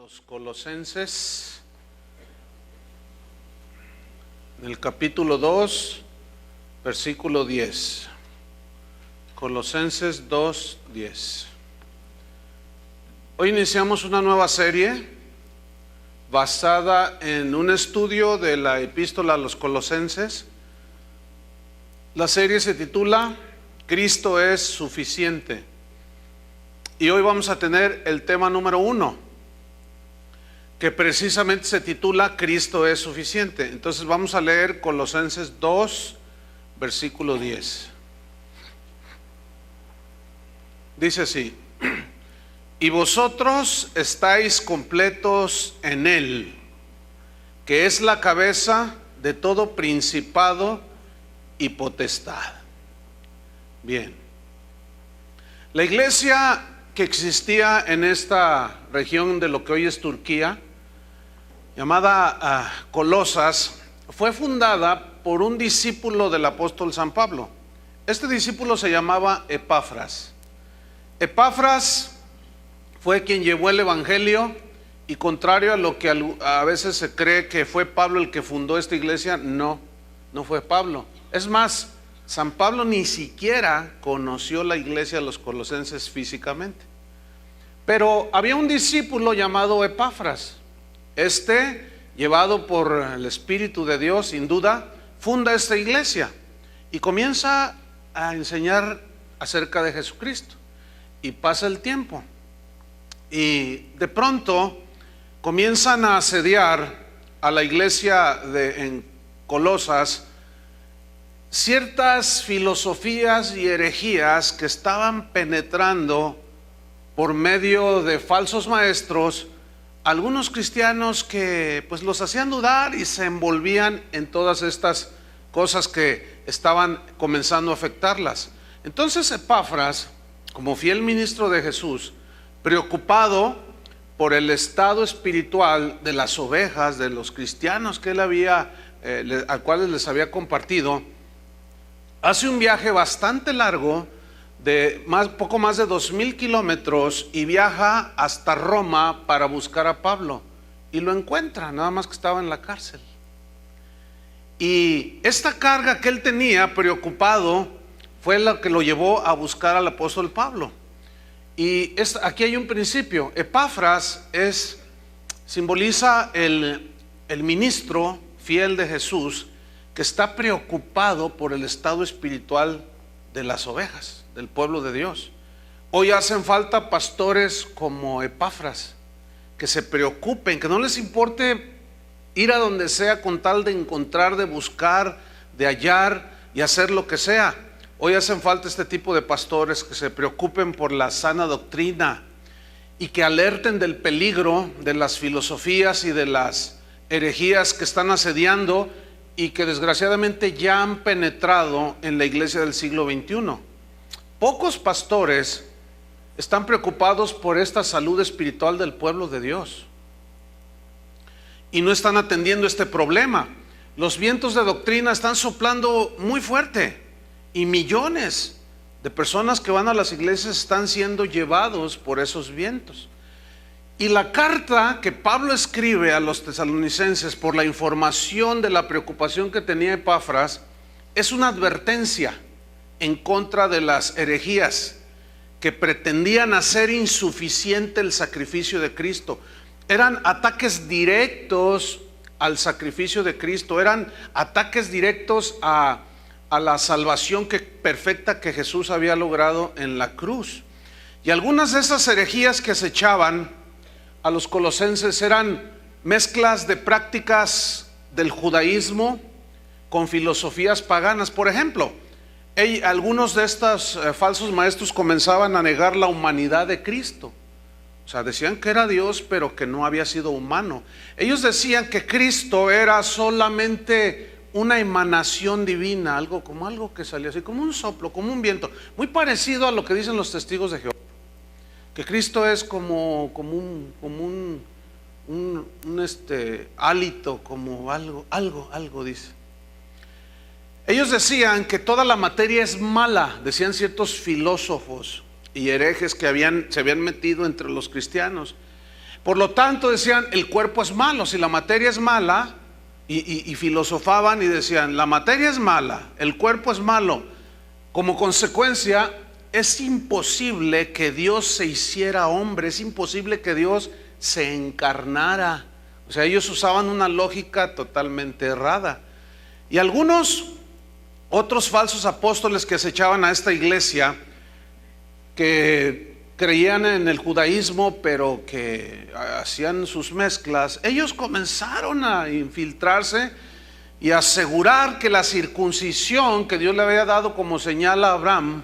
los Colosenses, en el capítulo 2, versículo 10. Colosenses 2, 10. Hoy iniciamos una nueva serie basada en un estudio de la epístola a los Colosenses. La serie se titula Cristo es suficiente. Y hoy vamos a tener el tema número 1, que precisamente se titula Cristo es suficiente. Entonces vamos a leer Colosenses 2, versículo 10. Dice así: y vosotros estáis completos en Él, que es la cabeza de todo principado y potestad. Bien, la iglesia que existía en esta región de lo que hoy es Turquía, llamada Colosas, fue fundada por un discípulo del apóstol San Pablo. Este discípulo se llamaba Epafras. Epafras fue quien llevó el evangelio, y contrario a lo que a veces se cree que fue Pablo el que fundó esta iglesia, no fue Pablo. Es más, San Pablo ni siquiera conoció la iglesia de los colosenses físicamente. Pero había un discípulo llamado Epafras. Llevado por el Espíritu de Dios, sin duda, funda esta iglesia y comienza a enseñar acerca de Jesucristo. Y pasa el tiempo, y de pronto comienzan a asediar a la iglesia en Colosas ciertas filosofías y herejías que estaban penetrando por medio de falsos maestros, algunos cristianos que pues los hacían dudar y se envolvían en todas estas cosas que estaban comenzando a afectarlas. Entonces Epafras, como fiel ministro de Jesús, preocupado por el estado espiritual de las ovejas, de los cristianos que él había, a cuales les había compartido, hace un viaje bastante largo de poco más de 2,000 kilómetros y viaja hasta Roma para buscar a Pablo, y lo encuentra, nada más que estaba en la cárcel. Y esta carga que él tenía, preocupado, fue lo que lo llevó a buscar al apóstol Pablo. Y aquí hay un principio. Epafras simboliza el ministro fiel de Jesús, que está preocupado por el estado espiritual de las ovejas, del pueblo de Dios. Hoy hacen falta pastores como Epafras, que se preocupen, que no les importe ir a donde sea con tal de encontrar, de buscar, de hallar y hacer lo que sea. Hoy hacen falta este tipo de pastores que se preocupen por la sana doctrina y que alerten del peligro de las filosofías y de las herejías que están asediando y que desgraciadamente ya han penetrado en la iglesia del siglo XXI. Pocos pastores están preocupados por esta salud espiritual del pueblo de Dios y no están atendiendo este problema. Los vientos de doctrina están soplando muy fuerte, y millones de personas que van a las iglesias están siendo llevados por esos vientos. Y la carta que Pablo escribe a los tesalonicenses, por la información de la preocupación que tenía Epafras, es una advertencia en contra de las herejías que pretendían hacer insuficiente el sacrificio de Cristo. Eran ataques directos al sacrificio de Cristo, eran ataques directos a la salvación perfecta que Jesús había logrado en la cruz. Y algunas de esas herejías que acechaban a los colosenses eran mezclas de prácticas del judaísmo con filosofías paganas. Por ejemplo, algunos de estos falsos maestros comenzaban a negar la humanidad de Cristo. O sea, decían que era Dios, pero que no había sido humano. Ellos decían que Cristo era solamente una emanación divina, algo que salía así, como un soplo, como un viento, muy parecido a lo que dicen los testigos de Jehová, que Cristo es como un hálito, como algo dice. Ellos decían que toda la materia es mala, decían ciertos filósofos y herejes que se habían metido entre los cristianos. Por lo tanto decían, el cuerpo es malo, si la materia es mala, y filosofaban y decían, la materia es mala, el cuerpo es malo. Como consecuencia, es imposible que Dios se hiciera hombre, es imposible que Dios se encarnara. O sea, ellos usaban una lógica totalmente errada. Y algunos otros falsos apóstoles que se echaban a esta iglesia, que creían en el judaísmo pero que hacían sus mezclas, ellos comenzaron a infiltrarse y asegurar que la circuncisión que Dios le había dado como señal a Abraham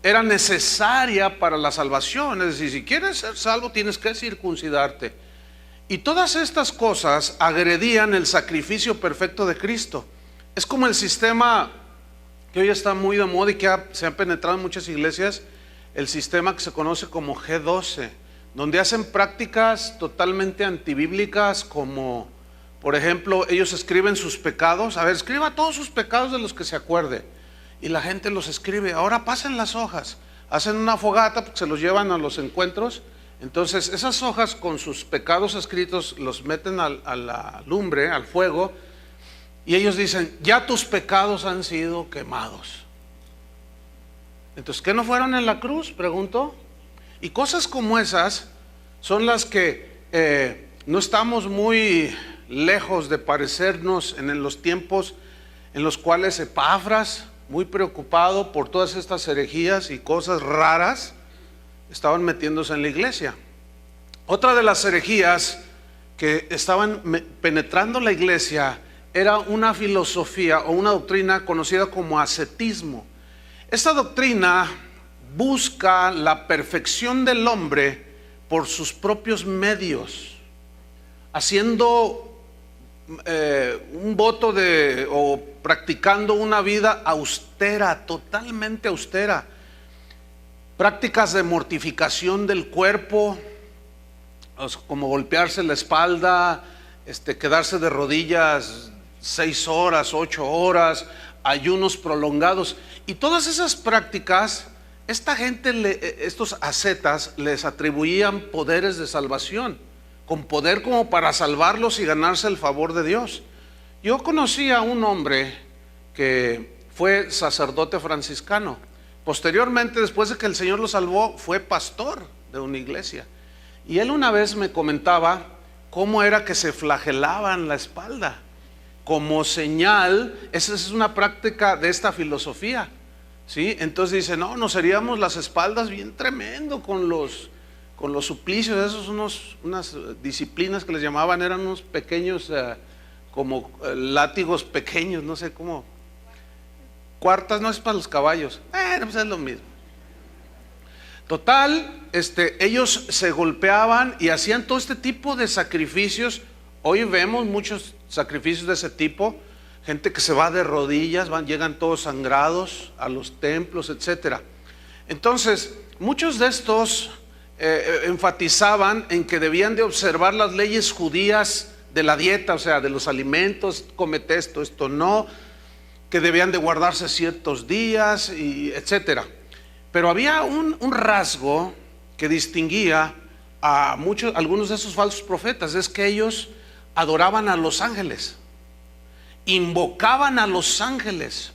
era necesaria para la salvación. Es decir, si quieres ser salvo tienes que circuncidarte. Y todas estas cosas agredían el sacrificio perfecto de Cristo. Es como el sistema que hoy está muy de moda y que se ha penetrado en muchas iglesias, el sistema que se conoce como G12, donde hacen prácticas totalmente antibíblicas, como por ejemplo, ellos escriben sus pecados. A ver, escriba todos sus pecados de los que se acuerde, y la gente los escribe. Ahora pasen las hojas, hacen una fogata porque se los llevan a los encuentros. Entonces esas hojas con sus pecados escritos los meten a la lumbre, al fuego, y ellos dicen, ya tus pecados han sido quemados. Entonces, ¿qué no fueron en la cruz?, preguntó. Y cosas como esas son las que no estamos muy lejos de parecernos en los tiempos en los cuales Epafras, muy preocupado por todas estas herejías y cosas raras, estaban metiéndose en la iglesia. Otra de las herejías que estaban penetrando la iglesia era una filosofía o una doctrina conocida como ascetismo. Esta doctrina busca la perfección del hombre por sus propios medios, haciendo un voto o practicando una vida austera, totalmente austera. Prácticas de mortificación del cuerpo, como golpearse la espalda, quedarse de rodillas 6 horas, 8 horas, ayunos prolongados. Y todas esas prácticas, esta gente, estos ascetas, les atribuían poderes de salvación, con poder como para salvarlos y ganarse el favor de Dios. Yo conocí a un hombre que fue sacerdote franciscano. Posteriormente, después de que el Señor lo salvó, fue pastor de una iglesia. Y él una vez me comentaba cómo era que se flagelaban la espalda como señal. Esa es una práctica de esta filosofía, ¿sí? Entonces dice, no, nos heríamos las espaldas bien tremendo con los suplicios. Esos unas disciplinas que les llamaban, eran unos pequeños como látigos pequeños, no sé cómo, cuartas, no es para los caballos, pues es lo mismo. Total, ellos se golpeaban y hacían todo este tipo de sacrificios. Hoy vemos muchos sacrificios de ese tipo, gente que se va de rodillas, llegan todos sangrados a los templos, etcétera. Entonces, muchos de estos enfatizaban en que debían de observar las leyes judías de la dieta, o sea, de los alimentos, cómete esto, esto no, que debían de guardarse ciertos días, y etcétera. Pero había un rasgo que distinguía a algunos de esos falsos profetas, es que ellos adoraban a los ángeles, invocaban a los ángeles.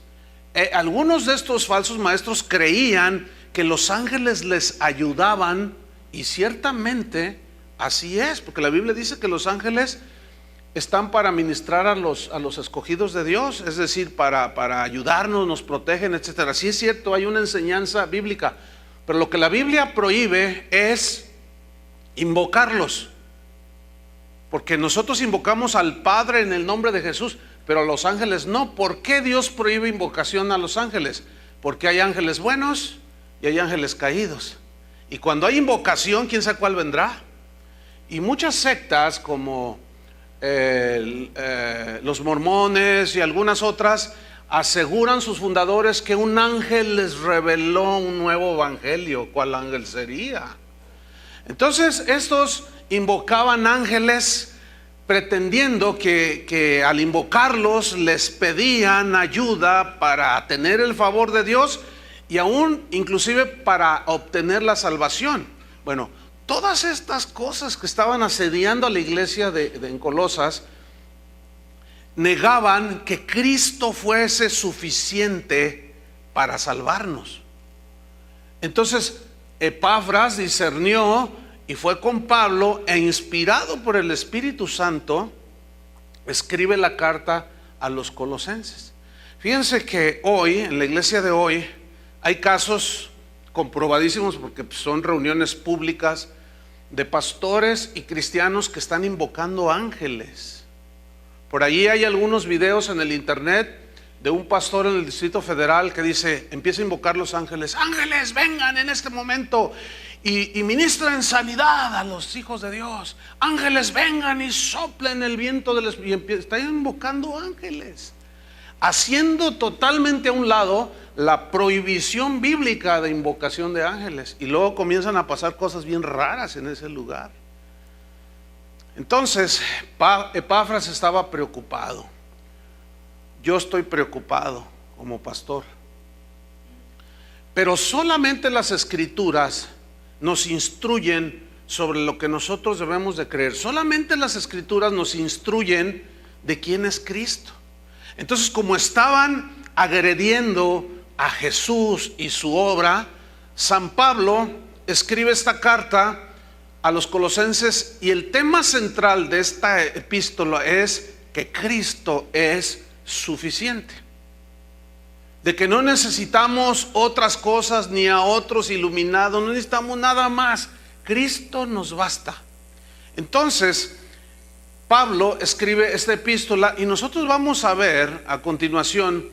Algunos de estos falsos maestros creían que los ángeles les ayudaban, y ciertamente así es, porque la Biblia dice que los ángeles están para ministrar a los escogidos de Dios, es decir, para ayudarnos, nos protegen, etcétera. Sí es cierto, hay una enseñanza bíblica, pero lo que la Biblia prohíbe es invocarlos, porque nosotros invocamos al Padre en el nombre de Jesús, pero a los ángeles no. ¿Por qué Dios prohíbe invocación a los ángeles? Porque hay ángeles buenos y hay ángeles caídos, y cuando hay invocación, ¿quién sabe cuál vendrá? Y muchas sectas como los mormones y algunas otras aseguran sus fundadores que un ángel les reveló un nuevo evangelio. ¿Cuál ángel sería? Entonces estos invocaban ángeles pretendiendo que al invocarlos les pedían ayuda para tener el favor de Dios y aún inclusive para obtener la salvación. Bueno, todas estas cosas que estaban asediando a la iglesia en Colosas, negaban que Cristo fuese suficiente para salvarnos. Entonces Epafras discernió y fue con Pablo, e inspirado por el Espíritu Santo, escribe la carta a los colosenses. Fíjense que hoy, en la iglesia de hoy, hay casos comprobadísimos, porque son reuniones públicas, de pastores y cristianos que están invocando ángeles. Por allí hay algunos videos en el internet de un pastor en el Distrito Federal que dice, empieza a invocar los ángeles: ángeles, vengan en este momento y ministren sanidad a los hijos de Dios. Ángeles, vengan y soplen el viento del Espíritu. Y está invocando ángeles, haciendo totalmente a un lado la prohibición bíblica de invocación de ángeles. Y luego comienzan a pasar cosas bien raras en ese lugar. Entonces Epafras estaba preocupado. Yo estoy preocupado como pastor. Pero solamente las Escrituras nos instruyen sobre lo que nosotros debemos de creer. Solamente las Escrituras nos instruyen de quién es Cristo. Entonces, como estaban agrediendo a Jesús y su obra, San Pablo escribe esta carta a los colosenses, y el tema central de esta epístola es que Cristo es suficiente, de que no necesitamos otras cosas ni a otros iluminados, no necesitamos nada más, Cristo nos basta. Entonces Pablo escribe esta epístola, y nosotros vamos a ver a continuación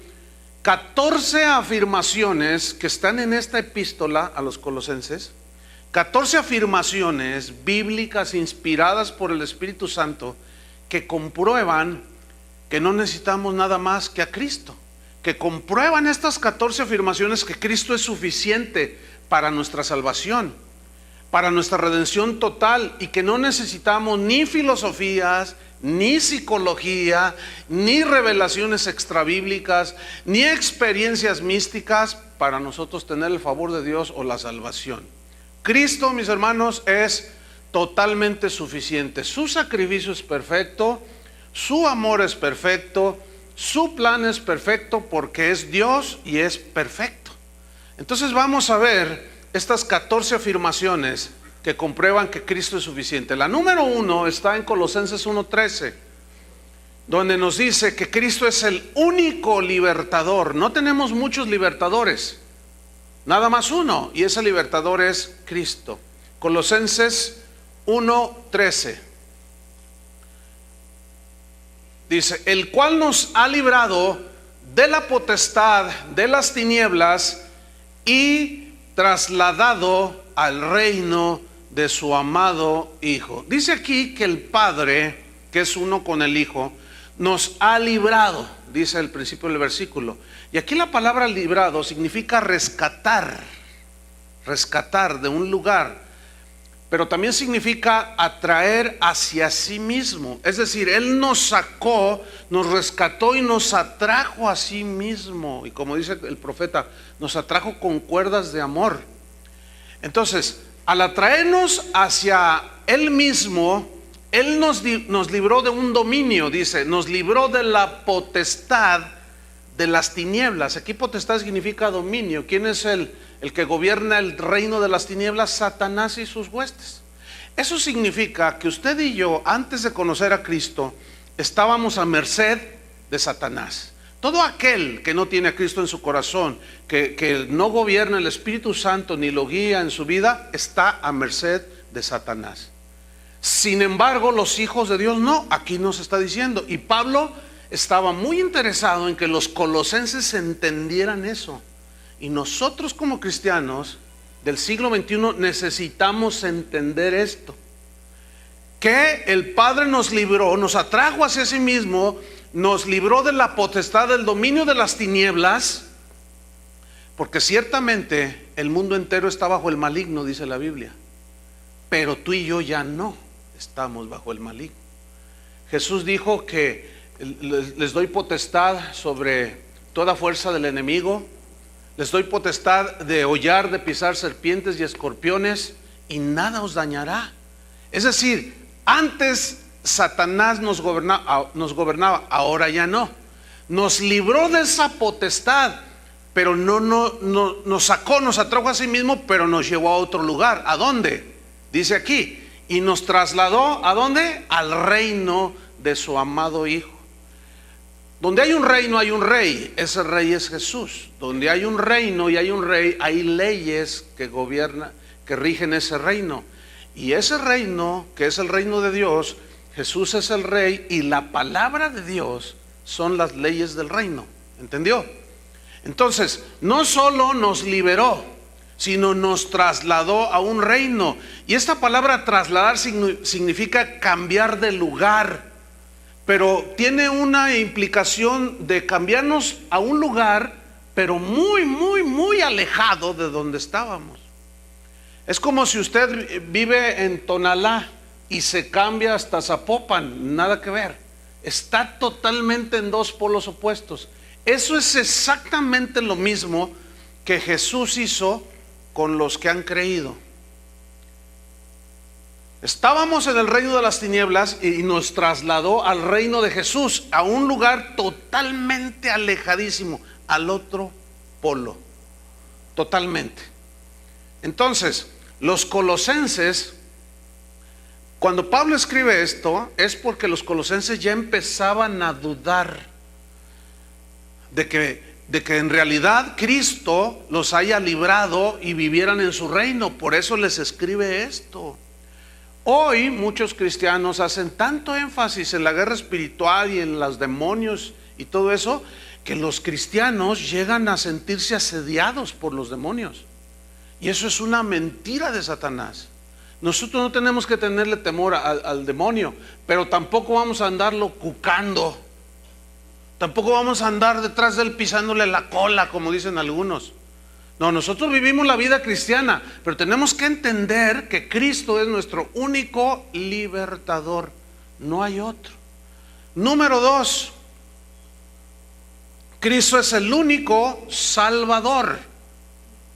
14 afirmaciones que están en esta epístola a los colosenses, 14 afirmaciones bíblicas inspiradas por el Espíritu Santo que comprueban que no necesitamos nada más que a Cristo, que comprueban estas 14 afirmaciones que Cristo es suficiente para nuestra salvación, para nuestra redención total, y que no necesitamos ni filosofías, ni psicología, ni revelaciones extrabíblicas, ni experiencias místicas para nosotros tener el favor de Dios o la salvación. Cristo, mis hermanos, es totalmente suficiente. Su sacrificio es perfecto, su amor es perfecto, su plan es perfecto, porque es Dios y es perfecto. Entonces vamos a ver estas 14 afirmaciones que comprueban que Cristo es suficiente. La número 1 está en Colosenses 1:13, donde nos dice que Cristo es el único libertador. No tenemos muchos libertadores, nada más uno, y ese libertador es Cristo. Colosenses 1:13 dice: el cual nos ha librado de la potestad de las tinieblas y trasladado al reino de su amado Hijo. Dice aquí que el Padre, que es uno con el Hijo, nos ha librado, dice el principio del versículo. Y aquí la palabra librado significa rescatar, rescatar de un lugar, pero también significa atraer hacia sí mismo. Es decir, Él nos sacó, nos rescató y nos atrajo a sí mismo. Y como dice el profeta, nos atrajo con cuerdas de amor. Entonces, al atraernos hacia Él mismo, Él nos libró de un dominio, dice, nos libró de la potestad de las tinieblas. Aquí potestad significa dominio. ¿Quién es el que gobierna el reino de las tinieblas? Satanás y sus huestes. Eso significa que usted y yo, antes de conocer a Cristo, estábamos a merced de Satanás. Todo aquel que no tiene a Cristo en su corazón, que no gobierna el Espíritu Santo ni lo guía en su vida, está a merced de Satanás. Sin embargo, los hijos de Dios no. Aquí nos está diciendo, y Pablo estaba muy interesado en que los colosenses entendieran eso. Y nosotros como cristianos del siglo XXI necesitamos entender esto: que el Padre nos libró, nos atrajo hacia sí mismo, nos libró de la potestad del dominio de las tinieblas, porque ciertamente el mundo entero está bajo el maligno, dice la Biblia, pero tú y yo ya no estamos bajo el maligno. Jesús dijo que les doy potestad sobre toda fuerza del enemigo, les doy potestad de hollar, de pisar serpientes y escorpiones, y nada os dañará. Es decir, antes Satanás nos gobernaba, ahora ya no. Nos libró de esa potestad, pero no nos sacó, nos atrajo a sí mismo, pero nos llevó a otro lugar. ¿A dónde? Dice aquí, y nos trasladó, ¿a dónde? Al reino de su amado Hijo. Donde hay un reino hay un rey, ese rey es Jesús. Donde hay un reino y hay un rey, hay leyes que gobiernan, que rigen ese reino. Y ese reino, que es el reino de Dios, Jesús es el rey y la palabra de Dios son las leyes del reino. ¿Entendió? Entonces, no solo nos liberó, sino nos trasladó a un reino. Y esta palabra trasladar significa cambiar de lugar, pero tiene una implicación de cambiarnos a un lugar, pero muy alejado de donde estábamos. Es como si usted vive en Tonalá y se cambia hasta Zapopan, nada que ver. Está totalmente en dos polos opuestos. Eso es exactamente lo mismo que Jesús hizo con los que han creído. Estábamos en el reino de las tinieblas y nos trasladó al reino de Jesús, a un lugar totalmente alejadísimo, al otro polo, totalmente. Entonces, los colosenses, cuando Pablo escribe esto, es porque los colosenses ya empezaban a dudar de que en realidad Cristo los haya librado y vivieran en su reino. Por eso les escribe esto. Hoy muchos cristianos hacen tanto énfasis en la guerra espiritual y en los demonios y todo eso, que los cristianos llegan a sentirse asediados por los demonios. Y eso es una mentira de Satanás. Nosotros no tenemos que tenerle temor al demonio, pero tampoco vamos a andarlo cucando. Tampoco vamos a andar detrás de él pisándole la cola, como dicen algunos. No, nosotros vivimos la vida cristiana, pero tenemos que entender que Cristo es nuestro único libertador. No hay otro. Número 2, Cristo es el único Salvador.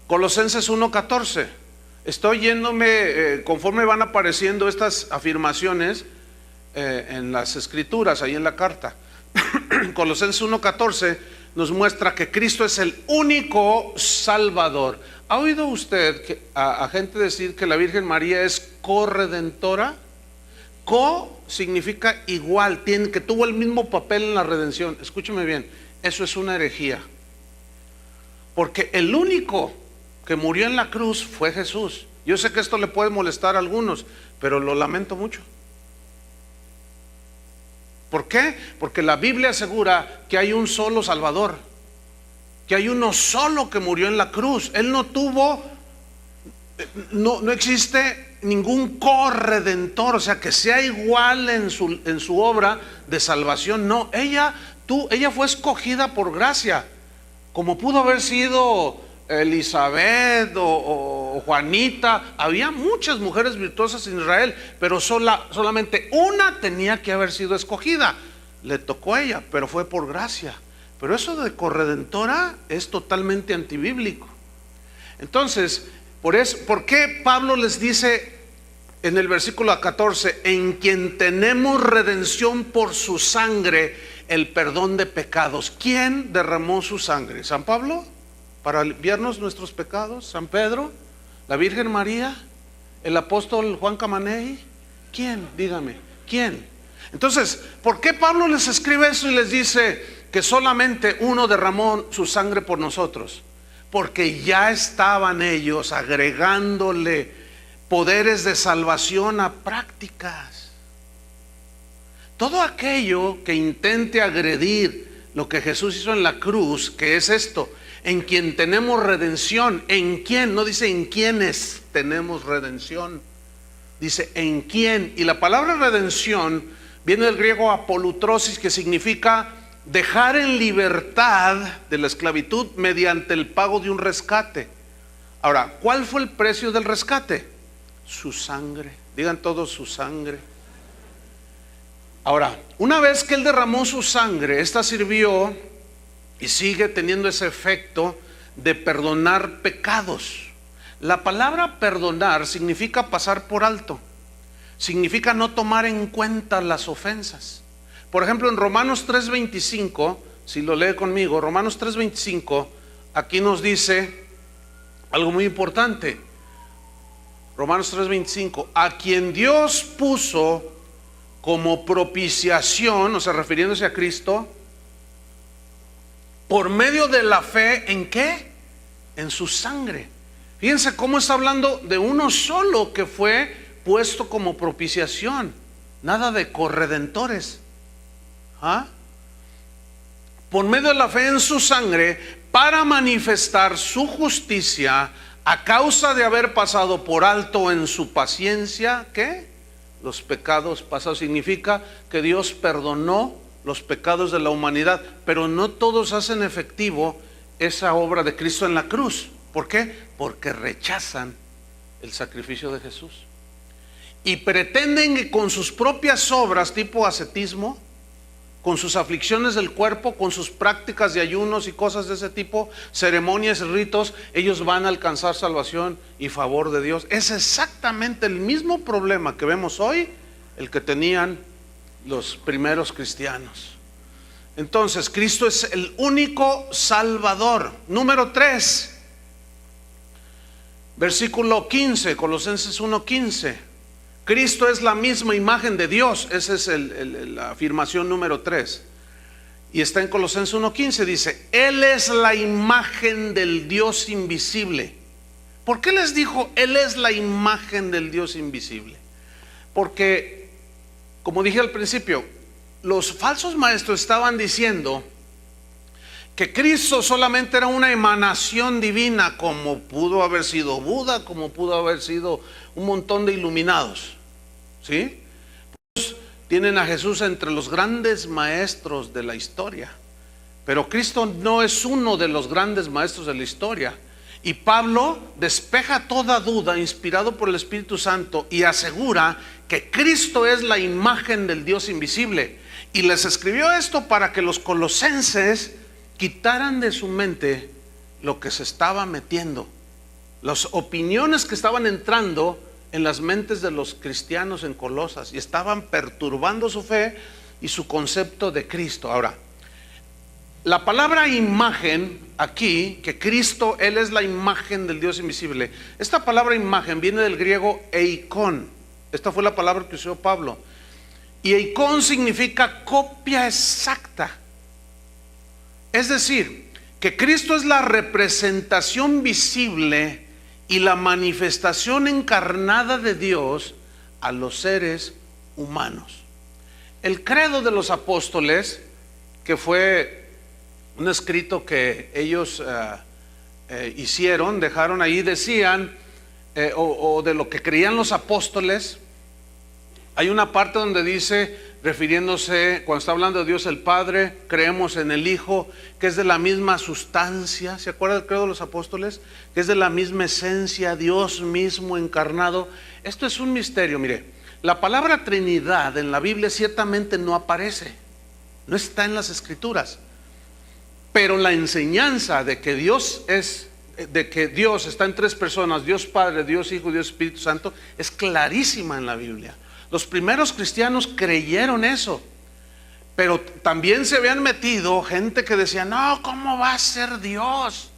Colosenses 1:14. Estoy yéndome conforme van apareciendo estas afirmaciones en las escrituras, ahí en la carta. Colosenses 1:14 nos muestra que Cristo es el único Salvador. ¿Ha oído usted a gente decir que la Virgen María es corredentora? Co significa igual, que tuvo el mismo papel en la redención. Escúcheme bien, eso es una herejía. Porque el único que murió en la cruz fue Jesús. Yo sé que esto le puede molestar a algunos, pero lo lamento mucho. ¿Por qué? Porque la Biblia asegura que hay un solo Salvador, que hay uno solo que murió en la cruz. Él no tuvo, no existe ningún corredentor, o sea, que sea igual en su obra de salvación. No, ella fue escogida por gracia, como pudo haber sido Elizabeth o Juanita. Había muchas mujeres virtuosas en Israel, pero solamente una tenía que haber sido escogida. Le tocó a ella, pero fue por gracia. Pero eso de corredentora es totalmente antibíblico. Entonces, ¿por qué Pablo les dice en el versículo 14, en quien tenemos redención por su sangre, el perdón de pecados? ¿Quién derramó su sangre? ¿San Pablo? ¿Para limpiarnos nuestros pecados? ¿San Pedro? ¿La Virgen María? ¿El apóstol Juan Camaney? ¿Quién? Dígame, ¿quién? Entonces, ¿por qué Pablo les escribe eso y les dice que solamente uno derramó su sangre por nosotros? Porque ya estaban ellos agregándole poderes de salvación a prácticas. Todo aquello que intente agredir lo que Jesús hizo en la cruz, que es esto: en quien tenemos redención. ¿En quién? No dice en quiénes tenemos redención, dice en quién. Y la palabra redención viene del griego apolutrosis, que significa dejar en libertad de la esclavitud mediante el pago de un rescate. Ahora, ¿cuál fue el precio del rescate? Su sangre. Digan todos, su sangre. Ahora, una vez que él derramó su sangre, esta sirvió y sigue teniendo ese efecto de perdonar pecados. La palabra perdonar significa pasar por alto, significa no tomar en cuenta las ofensas. Por ejemplo, en Romanos 3:25, si lo lee conmigo, Romanos 3:25, aquí nos dice algo muy importante. Romanos 3:25, a quien Dios puso como propiciación, o sea, refiriéndose a Cristo, por medio de la fe, ¿en qué? En su sangre. Fíjense cómo está hablando de uno solo que fue puesto como propiciación, nada de corredentores. ¿Ah? Por medio de la fe en su sangre, para manifestar su justicia a causa de haber pasado por alto en su paciencia, ¿qué? Los pecados pasados. Significa que Dios perdonó los pecados de la humanidad, pero no todos hacen efectivo esa obra de Cristo en la cruz. ¿Por qué? Porque rechazan el sacrificio de Jesús y pretenden que con sus propias obras tipo ascetismo, con sus aflicciones del cuerpo, con sus prácticas de ayunos y cosas de ese tipo, ceremonias y ritos, ellos van a alcanzar salvación y favor de Dios. Es exactamente el mismo problema que vemos hoy, el que tenían los primeros cristianos. Entonces, Cristo es el único Salvador. Número 3, versículo 15, Colosenses 1:15. Cristo es la misma imagen de Dios. Esa es la afirmación número 3. Y está en Colosenses 1:15, dice, Él es la imagen del Dios invisible. ¿Por qué les dijo, Él es la imagen del Dios invisible? Porque, como dije al principio, los falsos maestros estaban diciendo que Cristo solamente era una emanación divina, como pudo haber sido Buda, como pudo haber sido un montón de iluminados, ¿sí? Pues tienen a Jesús entre los grandes maestros de la historia, pero Cristo no es uno de los grandes maestros de la historia. Y Pablo despeja toda duda, inspirado por el Espíritu Santo, y asegura que Cristo es la imagen del Dios invisible. Y les escribió esto para que los colosenses quitaran de su mente lo que se estaba metiendo, las opiniones que estaban entrando en las mentes de los cristianos en Colosas y estaban perturbando su fe y su concepto de Cristo. Ahora, la palabra imagen aquí, que Cristo, Él es la imagen del Dios invisible. Esta palabra imagen viene del griego eikon. Esta fue la palabra que usó Pablo. Y eikon significa copia exacta. Es decir, que Cristo es la representación visible y la manifestación encarnada de Dios a los seres humanos. El credo de los apóstoles, que fue un escrito que ellos hicieron, dejaron ahí, decían, o de lo que creían los apóstoles, hay una parte donde dice, refiriéndose, cuando está hablando de Dios el Padre, creemos en el Hijo, que es de la misma sustancia. ¿Se acuerda del credo de los apóstoles? Que es de la misma esencia, Dios mismo encarnado. Esto es un misterio. Mire, la palabra Trinidad en la Biblia ciertamente no aparece, no está en las Escrituras, pero la enseñanza de que Dios está en tres personas, Dios Padre, Dios Hijo, Dios Espíritu Santo, es clarísima en la Biblia. Los primeros cristianos creyeron eso, pero también se habían metido gente que decía, no, ¿cómo va a ser Dios?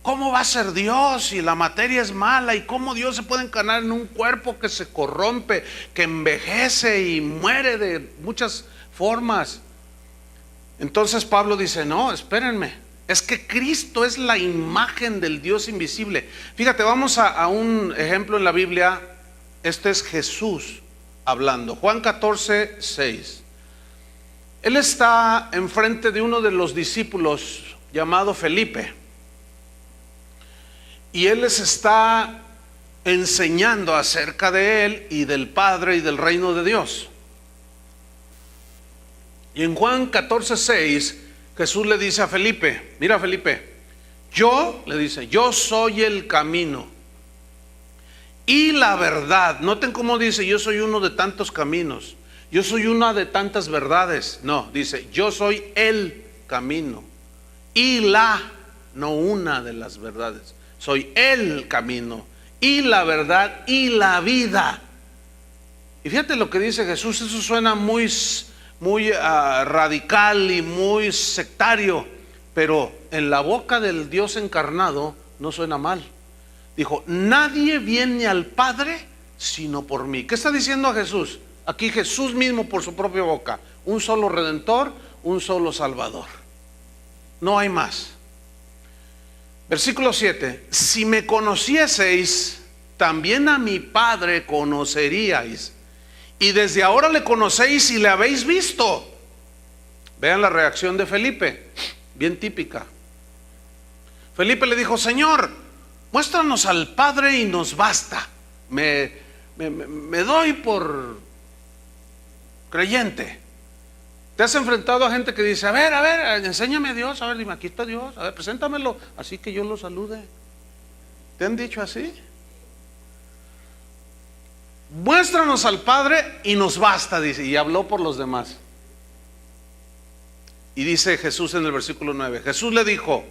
¿Cómo va a ser Dios si la materia es mala? ¿Y cómo Dios se puede encarnar en un cuerpo que se corrompe, que envejece y muere de muchas formas? Entonces Pablo dice, no, espérenme, es que Cristo es la imagen del Dios invisible. Fíjate, vamos a un ejemplo en la Biblia. Este es Jesús hablando. Juan 14:6. Él está enfrente de uno de los discípulos llamado Felipe, y él les está enseñando acerca de él y del Padre y del reino de Dios. Y en Juan 14:6 Jesús le dice a Felipe, mira Felipe, le dice, yo soy el camino y la verdad. Noten cómo dice, yo soy uno de tantos caminos, yo soy una de tantas verdades. No, dice, yo soy el camino y no una de las verdades. Soy el camino y la verdad y la vida. Y fíjate lo que dice Jesús. Eso suena muy radical y muy sectario, pero en la boca del Dios encarnado no suena mal. Dijo: nadie viene al Padre sino por mí. ¿Qué está diciendo a Jesús? Aquí Jesús mismo por su propia boca: un solo Redentor, un solo Salvador. No hay más. Versículo 7: si me conocieseis, también a mi Padre conoceríais, y desde ahora le conocéis y le habéis visto. Vean la reacción de Felipe, bien típica. Felipe le dijo: Señor, muéstranos al Padre y nos basta. Me doy por creyente. ¿Te has enfrentado a gente que dice: a ver, enséñame a Dios, a ver, dime, aquí está Dios, a ver, preséntamelo, así que yo lo salude? ¿Te han dicho así? Muéstranos al Padre y nos basta, dice, y habló por los demás. Y dice Jesús en el versículo 9: Jesús le dijo: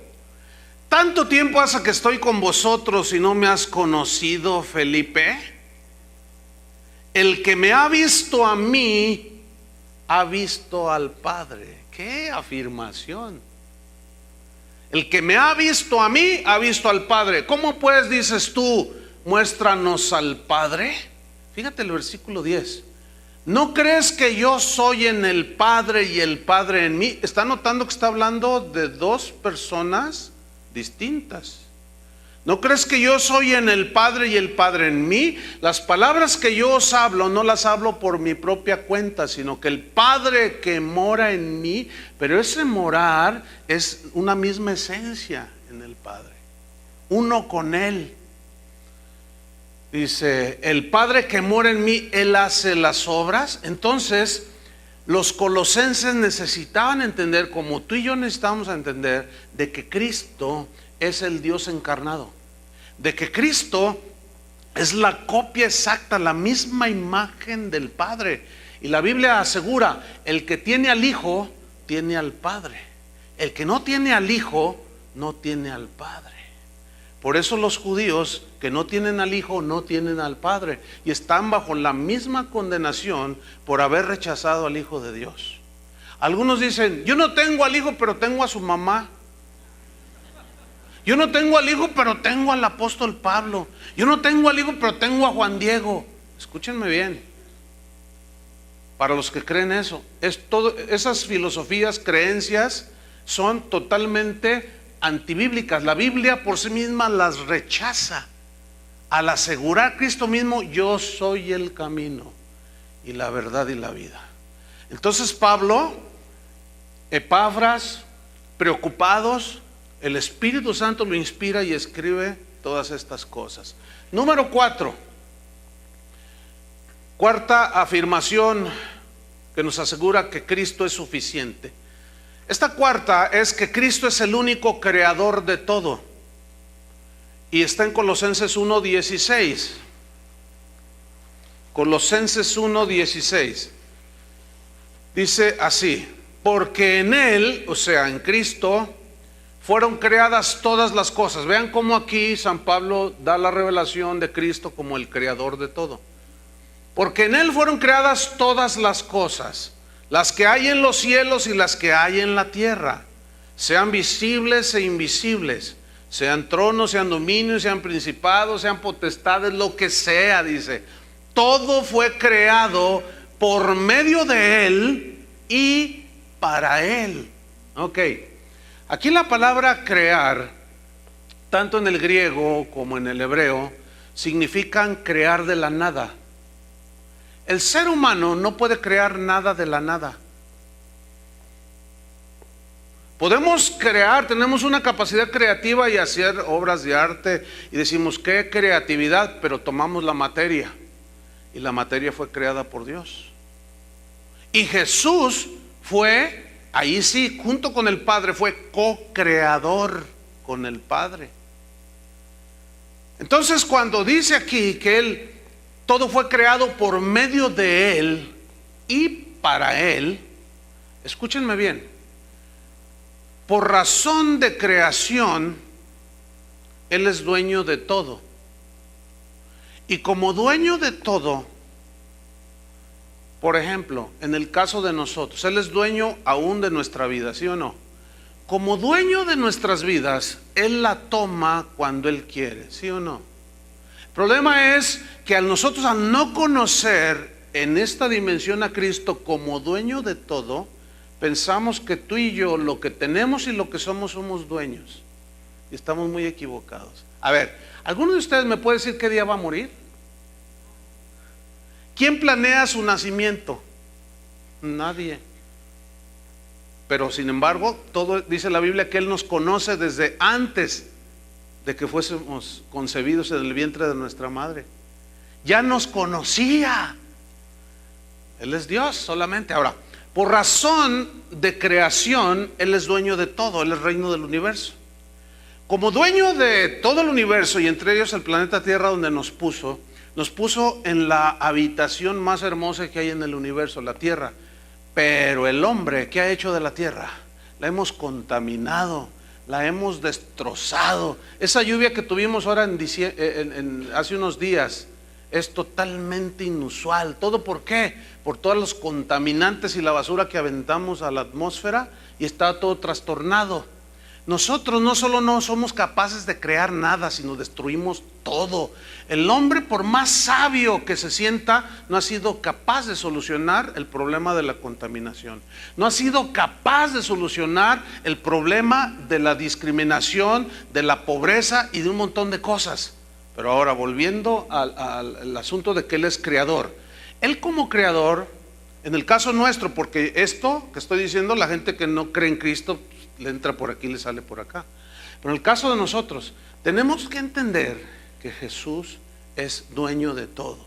¿tanto tiempo hace que estoy con vosotros y no me has conocido, Felipe? El que me ha visto a mí ha visto al Padre. ¡Qué afirmación! El que me ha visto a mí ha visto al Padre. ¿Cómo pues dices tú: muéstranos al Padre? Fíjate el versículo 10. ¿No crees que yo soy en el Padre y el Padre en mí? ¿Está notando que está hablando de dos personas distintas? ¿No crees que yo soy en el Padre y el Padre en mí? Las palabras que yo os hablo no las hablo por mi propia cuenta, sino que el Padre que mora en mí, pero ese morar es una misma esencia en el Padre, uno con Él. Dice: el Padre que mora en mí, Él hace las obras. Entonces los colosenses necesitaban entender, como tú y yo necesitamos entender, de que Cristo es el Dios encarnado, de que Cristo es la copia exacta, la misma imagen del Padre. Y la Biblia asegura: el que tiene al Hijo tiene al Padre, el que no tiene al Hijo no tiene al Padre. Por eso los judíos que no tienen al Hijo no tienen al Padre, y están bajo la misma condenación por haber rechazado al Hijo de Dios. Algunos dicen: yo no tengo al Hijo, pero tengo a su mamá. Yo no tengo al Hijo, pero tengo al apóstol Pablo. Yo no tengo al Hijo, pero tengo a Juan Diego. Escúchenme bien. Para los que creen eso, esas filosofías, creencias, son totalmente antibíblicas. La Biblia por sí misma las rechaza al asegurar Cristo mismo: yo soy el camino y la verdad y la vida. Entonces Pablo, Epafras, preocupados, el Espíritu Santo lo inspira y escribe todas estas cosas. Número 4, cuarta afirmación que nos asegura que Cristo es suficiente. Esta cuarta es que Cristo es el único creador de todo, y está en Colosenses 1:16. Colosenses 1:16 dice así: porque en Él, o sea, en Cristo, fueron creadas todas las cosas. Vean cómo aquí San Pablo da la revelación de Cristo como el creador de todo. Porque en Él fueron creadas todas las cosas, las que hay en los cielos y las que hay en la tierra, sean visibles e invisibles, sean tronos, sean dominios, sean principados, sean potestades, lo que sea, dice. Todo fue creado por medio de Él y para Él. Ok. Aquí la palabra crear, tanto en el griego como en el hebreo, significan crear de la nada. El ser humano no puede crear nada de la nada. Podemos crear, tenemos una capacidad creativa y hacer obras de arte, y decimos: qué creatividad, pero tomamos la materia, y la materia fue creada por Dios. Y Jesús fue, ahí sí, junto con el Padre, fue co-creador con el Padre. Entonces, cuando dice aquí que Él, todo fue creado por medio de Él y para Él, escúchenme bien, por razón de creación, Él es dueño de todo. Y como dueño de todo, por ejemplo, en el caso de nosotros, Él es dueño aún de nuestra vida, ¿sí o no? Como dueño de nuestras vidas, Él la toma cuando Él quiere, ¿sí o no? El problema es que nosotros, al no conocer en esta dimensión a Cristo como dueño de todo, pensamos que tú y yo, lo que tenemos y lo que somos dueños. Y estamos muy equivocados. A ver, ¿alguno de ustedes me puede decir qué día va a morir? ¿Quién planea su nacimiento? Nadie. Pero sin embargo, todo dice la Biblia que Él nos conoce desde antes de que fuésemos concebidos en el vientre de nuestra madre. Ya nos conocía. Él es Dios solamente. Ahora, por razón de creación, Él es dueño de todo. Él es reino del universo. Como dueño de todo el universo, y entre ellos el planeta Tierra, donde nos puso en la habitación más hermosa que hay en el universo, la Tierra. Pero el hombre, ¿qué ha hecho de la Tierra? La hemos contaminado, la hemos destrozado. Esa lluvia que tuvimos ahora hace unos días es totalmente inusual. ¿Todo por qué? Por todos los contaminantes y la basura que aventamos a la atmósfera, y está todo trastornado. Nosotros no solo no somos capaces de crear nada, sino destruimos todo. El hombre, por más sabio que se sienta, no ha sido capaz de solucionar el problema de la contaminación. No ha sido capaz de solucionar el problema de la discriminación, de la pobreza y de un montón de cosas. Pero ahora, volviendo al asunto de que Él es creador. Él como creador, en el caso nuestro, porque esto que estoy diciendo, la gente que no cree en Cristo le entra por aquí y le sale por acá. Pero en el caso de nosotros, tenemos que entender que Jesús es dueño de todo.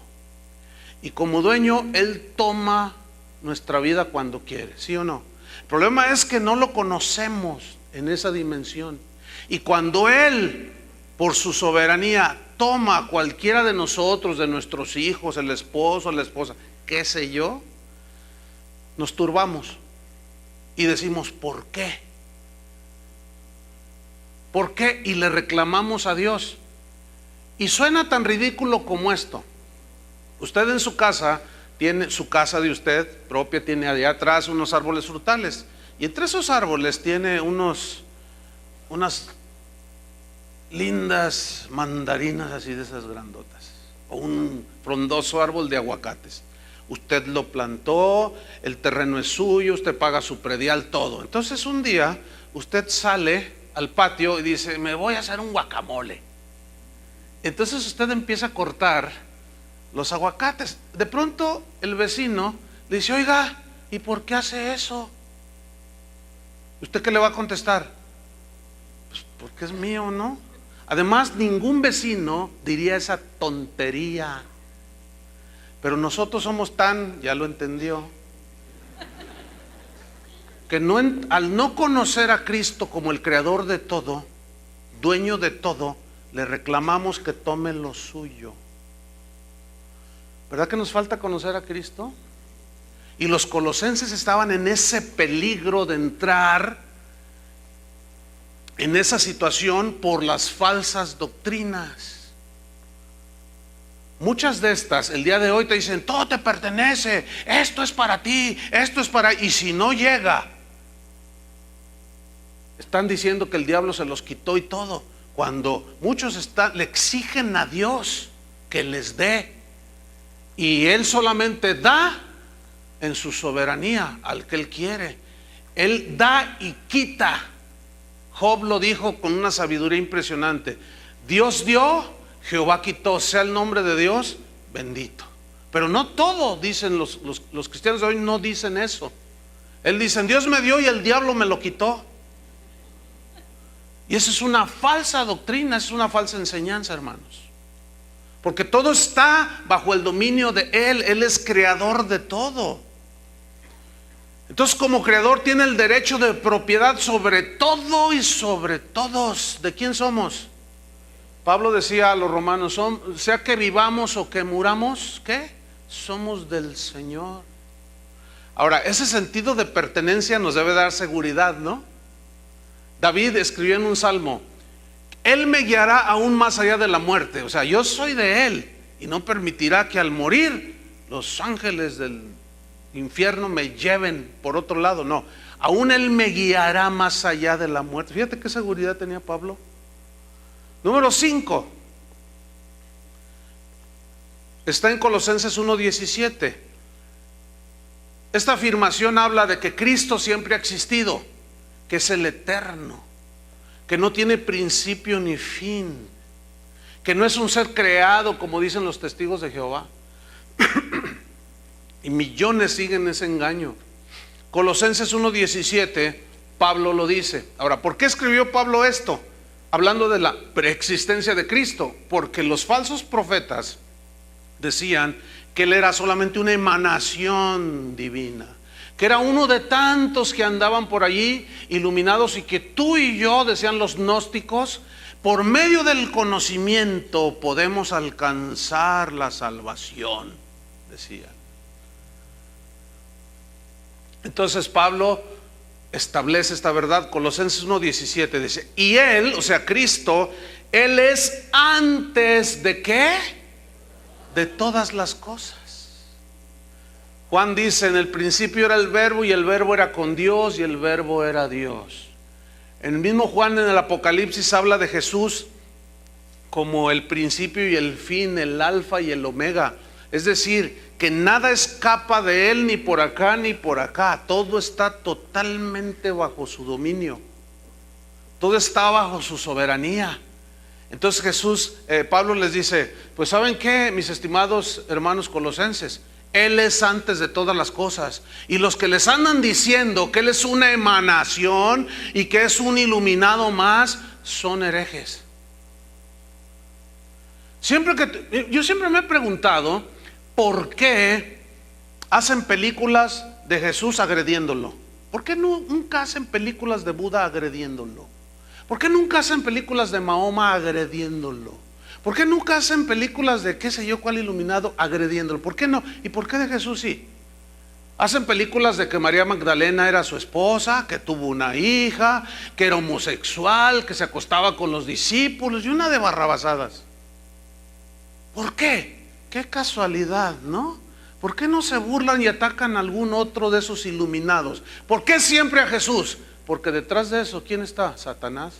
Y como dueño, Él toma nuestra vida cuando quiere, ¿sí o no? El problema es que no lo conocemos en esa dimensión. Y cuando Él, por su soberanía, toma a cualquiera de nosotros, de nuestros hijos, el esposo, la esposa, qué sé yo, nos turbamos y decimos, ¿por qué? ¿Por qué? Y le reclamamos a Dios. Y suena tan ridículo como esto. Usted en su casa, tiene su casa de usted propia, tiene allá atrás unos árboles frutales. Y entre esos árboles tiene unas lindas mandarinas así de esas grandotas. O un frondoso árbol de aguacates. Usted lo plantó, el terreno es suyo, usted paga su predial, todo. Entonces un día usted sale al patio y dice, me voy a hacer un guacamole. Entonces usted empieza a cortar los aguacates. De pronto el vecino le dice, oiga, ¿y por qué hace eso? ¿Usted qué le va a contestar? Pues porque es mío, ¿no? Además, ningún vecino diría esa tontería. Pero nosotros somos tan, ya lo entendió, que al no conocer a Cristo como el creador de todo, dueño de todo, le reclamamos que tome lo suyo. ¿Verdad que nos falta conocer a Cristo? Y los colosenses estaban en ese peligro de entrar en esa situación por las falsas doctrinas. Muchas de estas, el día de hoy te dicen, todo te pertenece, esto es para ti, esto es para... Y si no llega, están diciendo que el diablo se los quitó y todo, cuando muchos le exigen a Dios que les dé, y Él solamente da en su soberanía al que Él quiere. Él da y quita. Job lo dijo con una sabiduría impresionante: Dios dio, Jehová quitó, sea el nombre de Dios bendito. Pero no todo dicen los cristianos de hoy, no dicen eso. Él dice, Dios me dio y el diablo me lo quitó. Y esa es una falsa doctrina, es una falsa enseñanza, hermanos. Porque todo está bajo el dominio de Él. Él es creador de todo. Entonces, como creador tiene el derecho de propiedad sobre todo y sobre todos. ¿De quién somos? Pablo decía a los romanos, sea que vivamos o que muramos, ¿qué? Somos del Señor. Ahora, ese sentido de pertenencia nos debe dar seguridad, ¿no? David escribió en un salmo, Él me guiará aún más allá de la muerte. O sea, yo soy de Él y no permitirá que al morir los ángeles del infierno me lleven por otro lado. No, aún Él me guiará más allá de la muerte. Fíjate qué seguridad tenía Pablo. Número 5 está en Colosenses 1:17. Esta afirmación habla de que Cristo siempre ha existido, que es el eterno, que no tiene principio ni fin, que no es un ser creado como dicen los testigos de Jehová. Y millones siguen ese engaño. Colosenses 1:17, Pablo lo dice. Ahora, ¿por qué escribió Pablo esto? Hablando de la preexistencia de Cristo. Porque los falsos profetas decían que Él era solamente una emanación divina, que era uno de tantos que andaban por allí iluminados, y que tú y yo, decían los gnósticos, por medio del conocimiento podemos alcanzar la salvación, decían. Entonces Pablo establece esta verdad. Colosenses 1:17 dice: y Él, o sea Cristo, Él es antes de ¿qué? De todas las cosas. Juan dice: en el principio era el verbo, y el verbo era con Dios, y el verbo era Dios. El mismo Juan en el Apocalipsis habla de Jesús como el principio y el fin, el alfa y el omega. Es decir, que nada escapa de Él, ni por acá ni por acá. Todo está totalmente bajo su dominio. Todo está bajo su soberanía. Entonces Pablo les dice: pues ¿saben qué, mis estimados hermanos colosenses? Él es antes de todas las cosas. Y los que les andan diciendo que Él es una emanación y que es un iluminado más, son herejes. Yo siempre me he preguntado por qué hacen películas de Jesús agrediéndolo. ¿Por qué nunca hacen películas de Buda agrediéndolo? ¿Por qué nunca hacen películas de Mahoma agrediéndolo? ¿Por qué nunca hacen películas de qué sé yo cuál iluminado agrediéndolo? ¿Por qué no? ¿Y por qué de Jesús sí? Hacen películas de que María Magdalena era su esposa, que tuvo una hija, que era homosexual, que se acostaba con los discípulos y una de barrabasadas. ¿Por qué? Qué casualidad, ¿no? ¿Por qué no se burlan y atacan a algún otro de esos iluminados? ¿Por qué siempre a Jesús? Porque detrás de eso, ¿quién está? Satanás,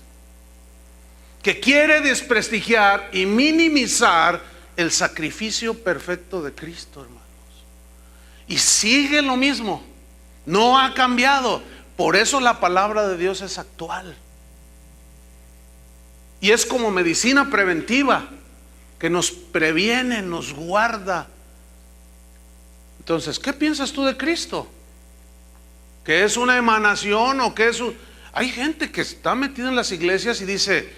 que quiere desprestigiar y minimizar el sacrificio perfecto de Cristo, hermanos. Y sigue lo mismo, no ha cambiado. Por eso la palabra de Dios es actual. Y es como medicina preventiva, que nos previene, nos guarda. Entonces, ¿qué piensas tú de Cristo? ¿Que es una emanación o que es un... Hay gente que está metida en las iglesias y dice,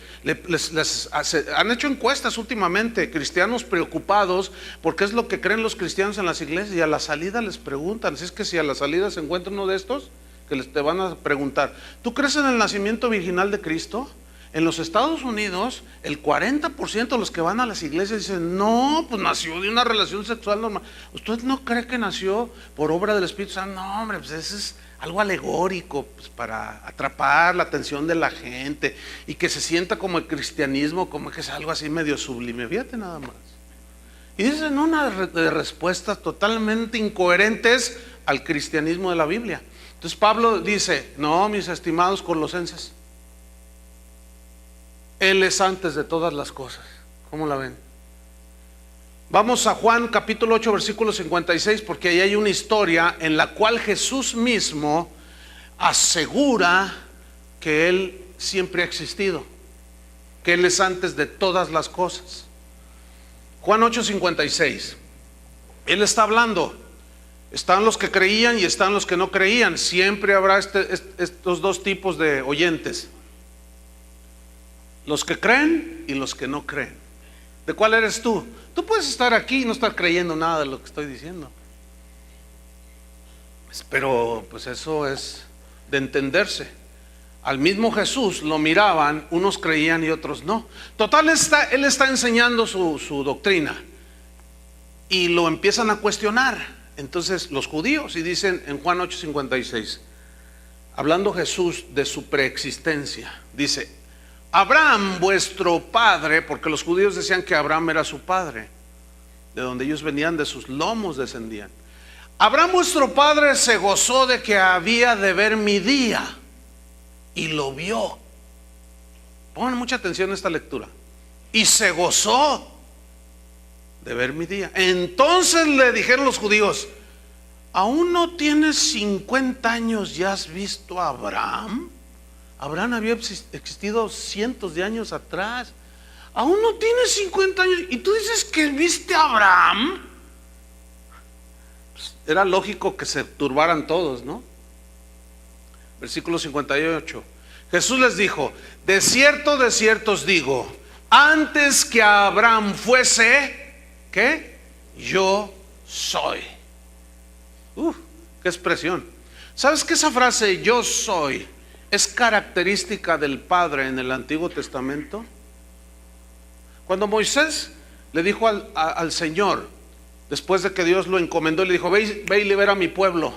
han hecho encuestas últimamente, cristianos preocupados porque es lo que creen los cristianos en las iglesias, y a la salida les preguntan. Así es que si a la salida se encuentra uno de estos, que te van a preguntar: ¿tú crees en el nacimiento virginal de Cristo? En los Estados Unidos, el 40% de los que van a las iglesias dicen: no, pues nació de una relación sexual normal. ¿Usted no cree que nació por obra del Espíritu Santo? No, hombre, pues eso es algo alegórico, pues para atrapar la atención de la gente y que se sienta como el cristianismo, como que es algo así medio sublime. Fíjate nada más. Y dicen una de respuestas totalmente incoherentes al cristianismo de la Biblia. Entonces Pablo dice: no, mis estimados colosenses, Él es antes de todas las cosas. ¿Cómo la ven? Vamos a Juan capítulo 8 versículo 56, porque ahí hay una historia en la cual Jesús mismo asegura que Él siempre ha existido, que Él es antes de todas las cosas. Juan 8:56. Él está hablando. Están los que creían y están los que no creían. Siempre habrá estos dos tipos de oyentes: los que creen y los que no creen. ¿De cuál eres tú? Tú puedes estar aquí y no estar creyendo nada de lo que estoy diciendo, pero pues eso es de entenderse. Al mismo Jesús lo miraban, unos creían y otros no. Total, Él está enseñando su doctrina y lo empiezan a cuestionar. Entonces los judíos, y dicen en Juan 8:56, hablando Jesús de su preexistencia, dice: Abraham, vuestro padre, porque los judíos decían que Abraham era su padre, de donde ellos venían, de sus lomos descendían. Abraham, vuestro padre, se gozó de que había de ver mi día y lo vio. Pongan mucha atención a esta lectura. Y se gozó de ver mi día. Entonces le dijeron los judíos: ¿aún no tienes 50 años y has visto a Abraham? Abraham había existido cientos de años atrás. ¿Aún no tienes 50 años y tú dices que viste a Abraham? Pues era lógico que se turbaran todos, ¿no? Versículo 58. Jesús les dijo: de cierto os digo, antes que Abraham fuese, ¿qué? Yo soy. Qué expresión. ¿Sabes que esa frase yo soy es característica del Padre en el Antiguo Testamento? Cuando Moisés le dijo al Señor, después de que Dios lo encomendó, le dijo: ve y libera a mi pueblo.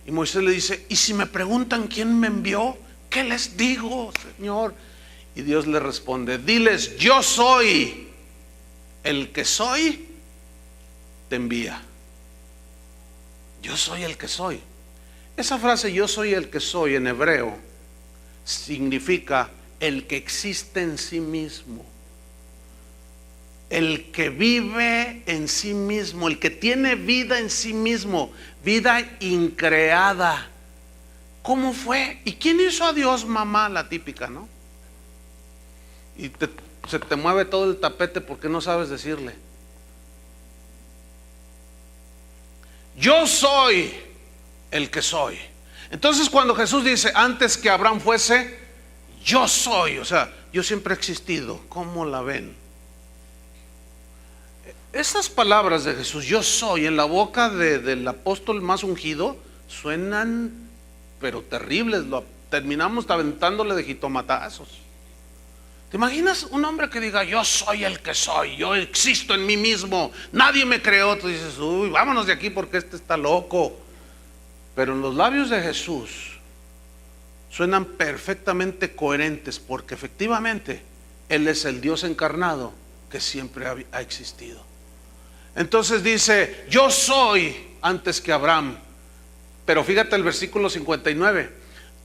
Y Moisés le dice: ¿y si me preguntan quién me envió? ¿Qué les digo, Señor? Y Dios le responde: diles, yo soy el que soy, te envía. Yo soy el que soy. Esa frase yo soy el que soy en hebreo significa el que existe en sí mismo, el que vive en sí mismo, el que tiene vida en sí mismo, vida increada. ¿Cómo fue? ¿Y quién hizo a Dios? Mamá, la típica, ¿no? Y se te mueve todo el tapete porque no sabes decirle. Yo soy el que soy. Entonces cuando Jesús dice antes que Abraham fuese, yo soy, o sea, yo siempre he existido. ¿Cómo la ven? Estas palabras de Jesús, yo soy, en la boca del apóstol más ungido, suenan pero terribles. Lo terminamos aventándole de jitomatazos. ¿Te imaginas un hombre que diga yo soy el que soy, yo existo en mí mismo, nadie me creó? Tú dices, uy, vámonos de aquí porque este está loco. Pero en los labios de Jesús suenan perfectamente coherentes, porque efectivamente Él es el Dios encarnado que siempre ha existido. Entonces dice, yo soy antes que Abraham. Pero fíjate el versículo 59.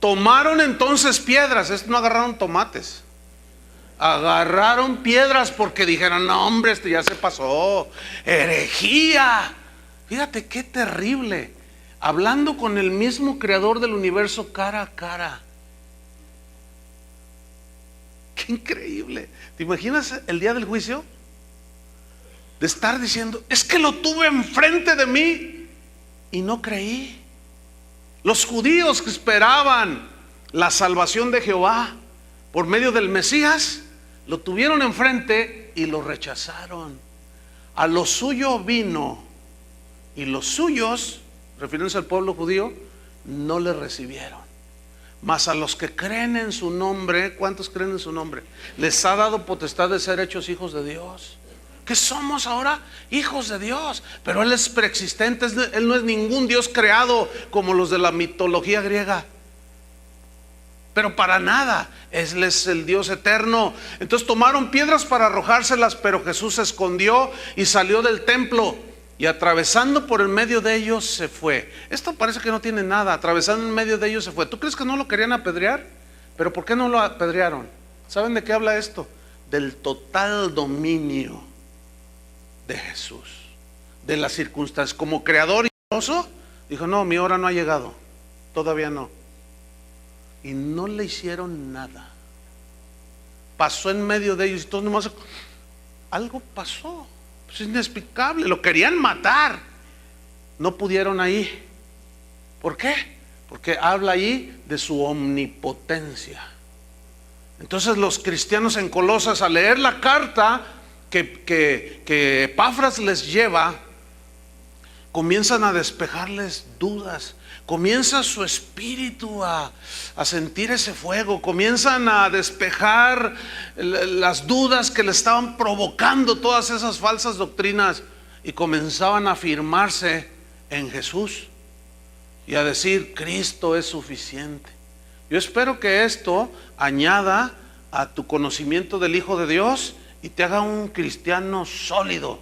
Tomaron entonces piedras. No agarraron tomates, agarraron piedras porque dijeron, no hombre, esto ya se pasó, herejía. Fíjate qué terrible, hablando con el mismo creador del universo cara a cara. Qué increíble. ¿Te imaginas el día del juicio? De estar diciendo, es que lo tuve enfrente de mí y no creí. Los judíos que esperaban la salvación de Jehová por medio del Mesías, lo tuvieron enfrente y lo rechazaron. A lo suyo vino y los suyos, refiriéndose al pueblo judío, no le recibieron. Mas a los que creen en su nombre, ¿cuántos creen en su nombre? Les ha dado potestad de ser hechos hijos de Dios. ¿Qué somos ahora? Hijos de Dios. Pero Él es preexistente, Él no es ningún Dios creado como los de la mitología griega. Pero para nada, Él es el Dios eterno. Entonces tomaron piedras para arrojárselas, pero Jesús se escondió y salió del templo, y atravesando por el medio de ellos se fue. Esto parece que no tiene nada. Atravesando en medio de ellos se fue. ¿Tú crees que no lo querían apedrear? ¿Pero por qué no lo apedrearon? ¿Saben de qué habla esto? Del total dominio de Jesús, de las circunstancias. Como creador y Dios, dijo, no, mi hora no ha llegado, todavía no. Y no le hicieron nada. Pasó en medio de ellos y todos nomás, algo pasó, pues es inexplicable. Lo querían matar, no pudieron ahí. ¿Por qué? Porque habla ahí de su omnipotencia. Entonces los cristianos en Colosas, al leer la carta que Epafras les lleva, comienzan a despejarles dudas, comienza su espíritu a sentir ese fuego, comienzan a despejar las dudas que le estaban provocando todas esas falsas doctrinas, y comenzaban a afirmarse en Jesús y a decir, Cristo es suficiente. Yo espero que esto añada a tu conocimiento del Hijo de Dios y te haga un cristiano sólido.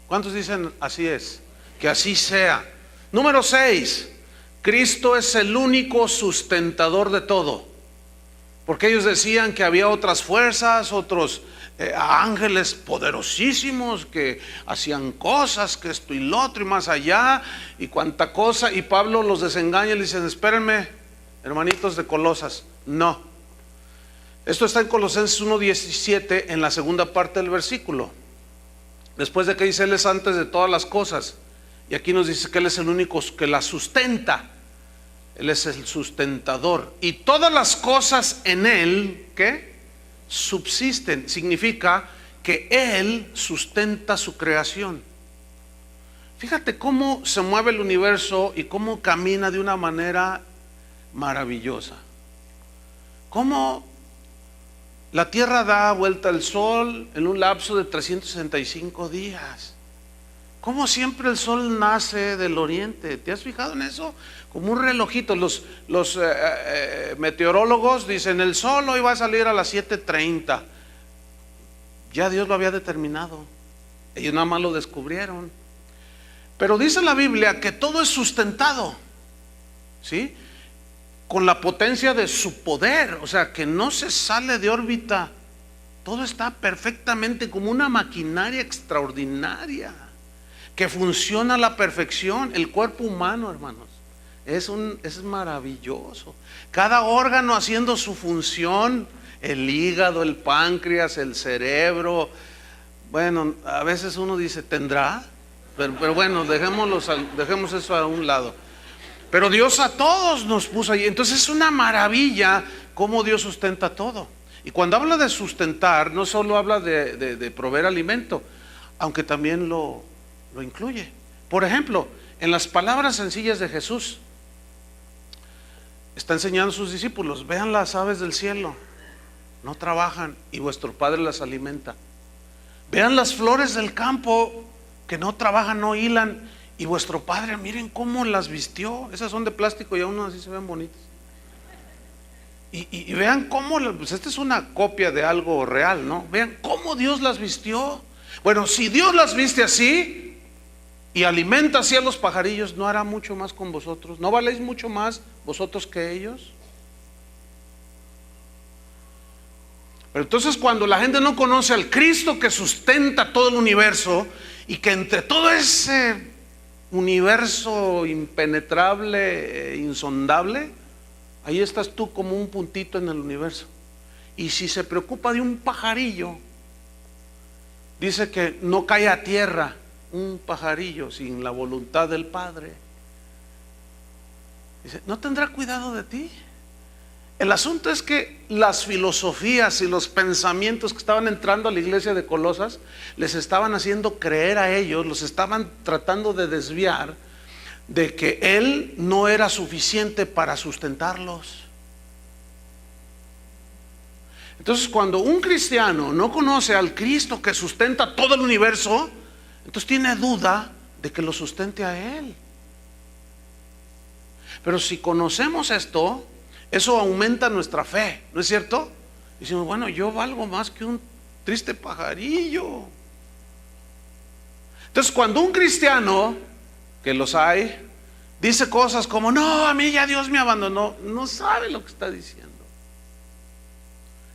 ¿Cuántos dicen así es? Que así sea. Número 6, Cristo es el único sustentador de todo. Porque ellos decían que había otras fuerzas, otros ángeles poderosísimos que hacían cosas, que esto y lo otro y más allá, y cuánta cosa. Y Pablo los desengaña y le dice: espérenme, hermanitos de Colosas, no. Esto está en Colosenses 1:17, en la segunda parte del versículo. Después de que dice: Él es antes de todas las cosas. Y aquí nos dice que Él es el único que las sustenta. Él es el sustentador. Y todas las cosas en Él, ¿qué? Subsisten. Significa que Él sustenta su creación. Fíjate cómo se mueve el universo y cómo camina de una manera maravillosa. Cómo la tierra da vuelta al sol en un lapso de 365 días. Cómo siempre el sol nace del oriente. ¿Te has fijado en eso? Como un relojito. Los meteorólogos dicen: el sol hoy va a salir a las 7:30. Ya Dios lo había determinado. Ellos nada más lo descubrieron. Pero dice la Biblia que todo es sustentado, ¿sí?, con la potencia de su poder. O sea, que no se sale de órbita. Todo está perfectamente como una maquinaria extraordinaria que funciona a la perfección. El cuerpo humano, hermanos, es maravilloso. Cada órgano haciendo su función. El hígado, el páncreas, el cerebro. Bueno, a veces uno dice: ¿tendrá? Pero bueno, dejemos eso a un lado. Pero Dios a todos nos puso ahí. Entonces es una maravilla cómo Dios sustenta todo. Y cuando habla de sustentar, no solo habla de proveer alimento, aunque también lo incluye. Por ejemplo, en las palabras sencillas de Jesús, está enseñando a sus discípulos: vean las aves del cielo, no trabajan y vuestro Padre las alimenta. Vean las flores del campo, que no trabajan, no hilan, y vuestro Padre, miren cómo las vistió. Esas son de plástico y aún así se ven bonitas. Y vean cómo, pues esta es una copia de algo real, ¿no? Vean cómo Dios las vistió. Bueno, si Dios las viste así y alimenta así a los pajarillos, ¿no hará mucho más con vosotros? ¿No valéis mucho más vosotros que ellos? Pero entonces, cuando la gente no conoce al Cristo que sustenta todo el universo, y que entre todo ese universo impenetrable, insondable, ahí estás tú como un puntito en el universo. Y si se preocupa de un pajarillo, dice que no cae a tierra un pajarillo sin la voluntad del Padre. Dice: ¿no tendrá cuidado de ti? El asunto es que las filosofías y los pensamientos que estaban entrando a la iglesia de Colosas les estaban haciendo creer a ellos, los estaban tratando de desviar de que Él no era suficiente para sustentarlos. Entonces, cuando un cristiano no conoce al Cristo que sustenta todo el universo, entonces tiene duda de que lo sustente a Él. Pero si conocemos esto, eso aumenta nuestra fe, ¿no es cierto? Decimos: bueno, yo valgo más que un triste pajarillo. Entonces, cuando un cristiano, que los hay, dice cosas como: no, a mí ya Dios me abandonó, no sabe lo que está diciendo.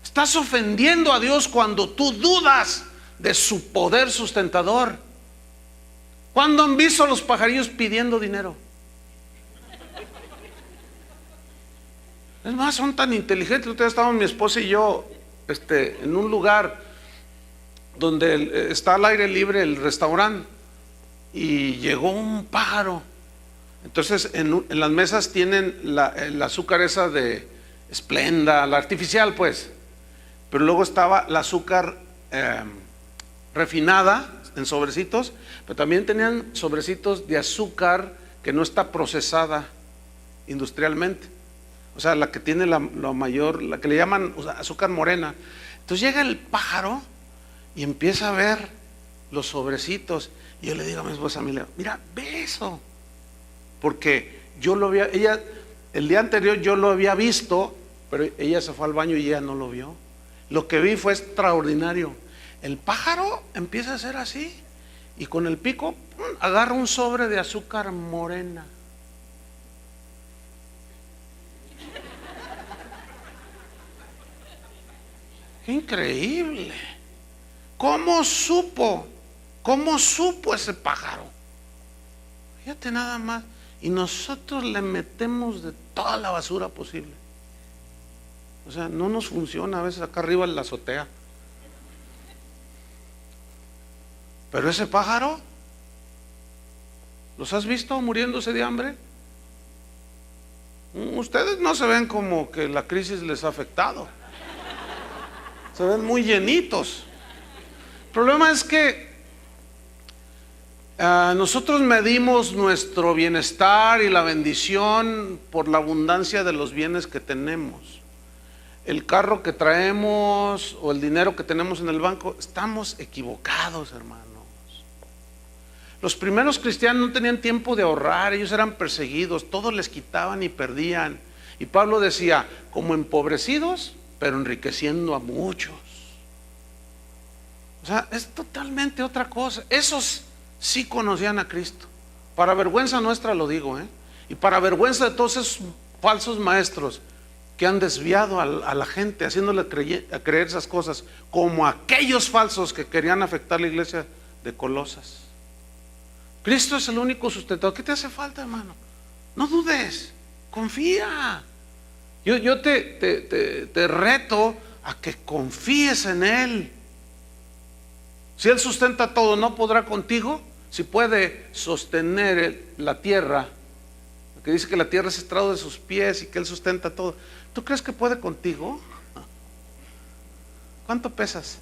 Estás ofendiendo a Dios cuando tú dudas de su poder sustentador. ¿Cuándo han visto a los pajarillos pidiendo dinero? Es más, son tan inteligentes. Ustedes estaban, mi esposa y yo, en un lugar donde está al aire libre el restaurante, y llegó un pájaro. Entonces en las mesas tienen el azúcar esa de Esplenda, la artificial pues, pero luego estaba la azúcar refinada en sobrecitos, pero también tenían sobrecitos de azúcar que no está procesada industrialmente. O sea, la que tiene la mayor, la que le llaman, o sea, azúcar morena. Entonces llega el pájaro y empieza a ver los sobrecitos. Y yo le digo a mi esposa: mira, ve eso. Porque yo lo había, el día anterior yo lo había visto, pero ella se fue al baño y ella no lo vio. Lo que vi fue extraordinario. El pájaro empieza a hacer así y con el pico agarra un sobre de azúcar morena. ¡Qué increíble! ¿Cómo supo? ¿Cómo supo ese pájaro? Fíjate nada más. Y nosotros le metemos de toda la basura posible. O sea, no nos funciona a veces acá arriba en la azotea. Pero ese pájaro, ¿los has visto muriéndose de hambre? Ustedes no se ven como que la crisis les ha afectado. Se ven muy llenitos. El problema es que nosotros medimos nuestro bienestar y la bendición por la abundancia de los bienes que tenemos. El carro que traemos o el dinero que tenemos en el banco. Estamos equivocados, hermanos. Los primeros cristianos no tenían tiempo de ahorrar. Ellos eran perseguidos, todos les quitaban y perdían. Y Pablo decía, como empobrecidos, pero enriqueciendo a muchos. O sea, es totalmente otra cosa. Esos sí conocían a Cristo. Para vergüenza nuestra lo digo, y para vergüenza de todos esos falsos maestros que han desviado a la gente, haciéndole creer esas cosas, como aquellos falsos que querían afectar la iglesia de Colosas. Cristo es el único sustentador. ¿Qué te hace falta, hermano? No dudes, confía. Yo te reto a que confíes en Él. Si Él sustenta todo, ¿no podrá contigo? Si puede sostener la tierra, que dice que la tierra es estrado de sus pies y que Él sustenta todo, ¿tú crees que puede contigo? ¿Cuánto pesas?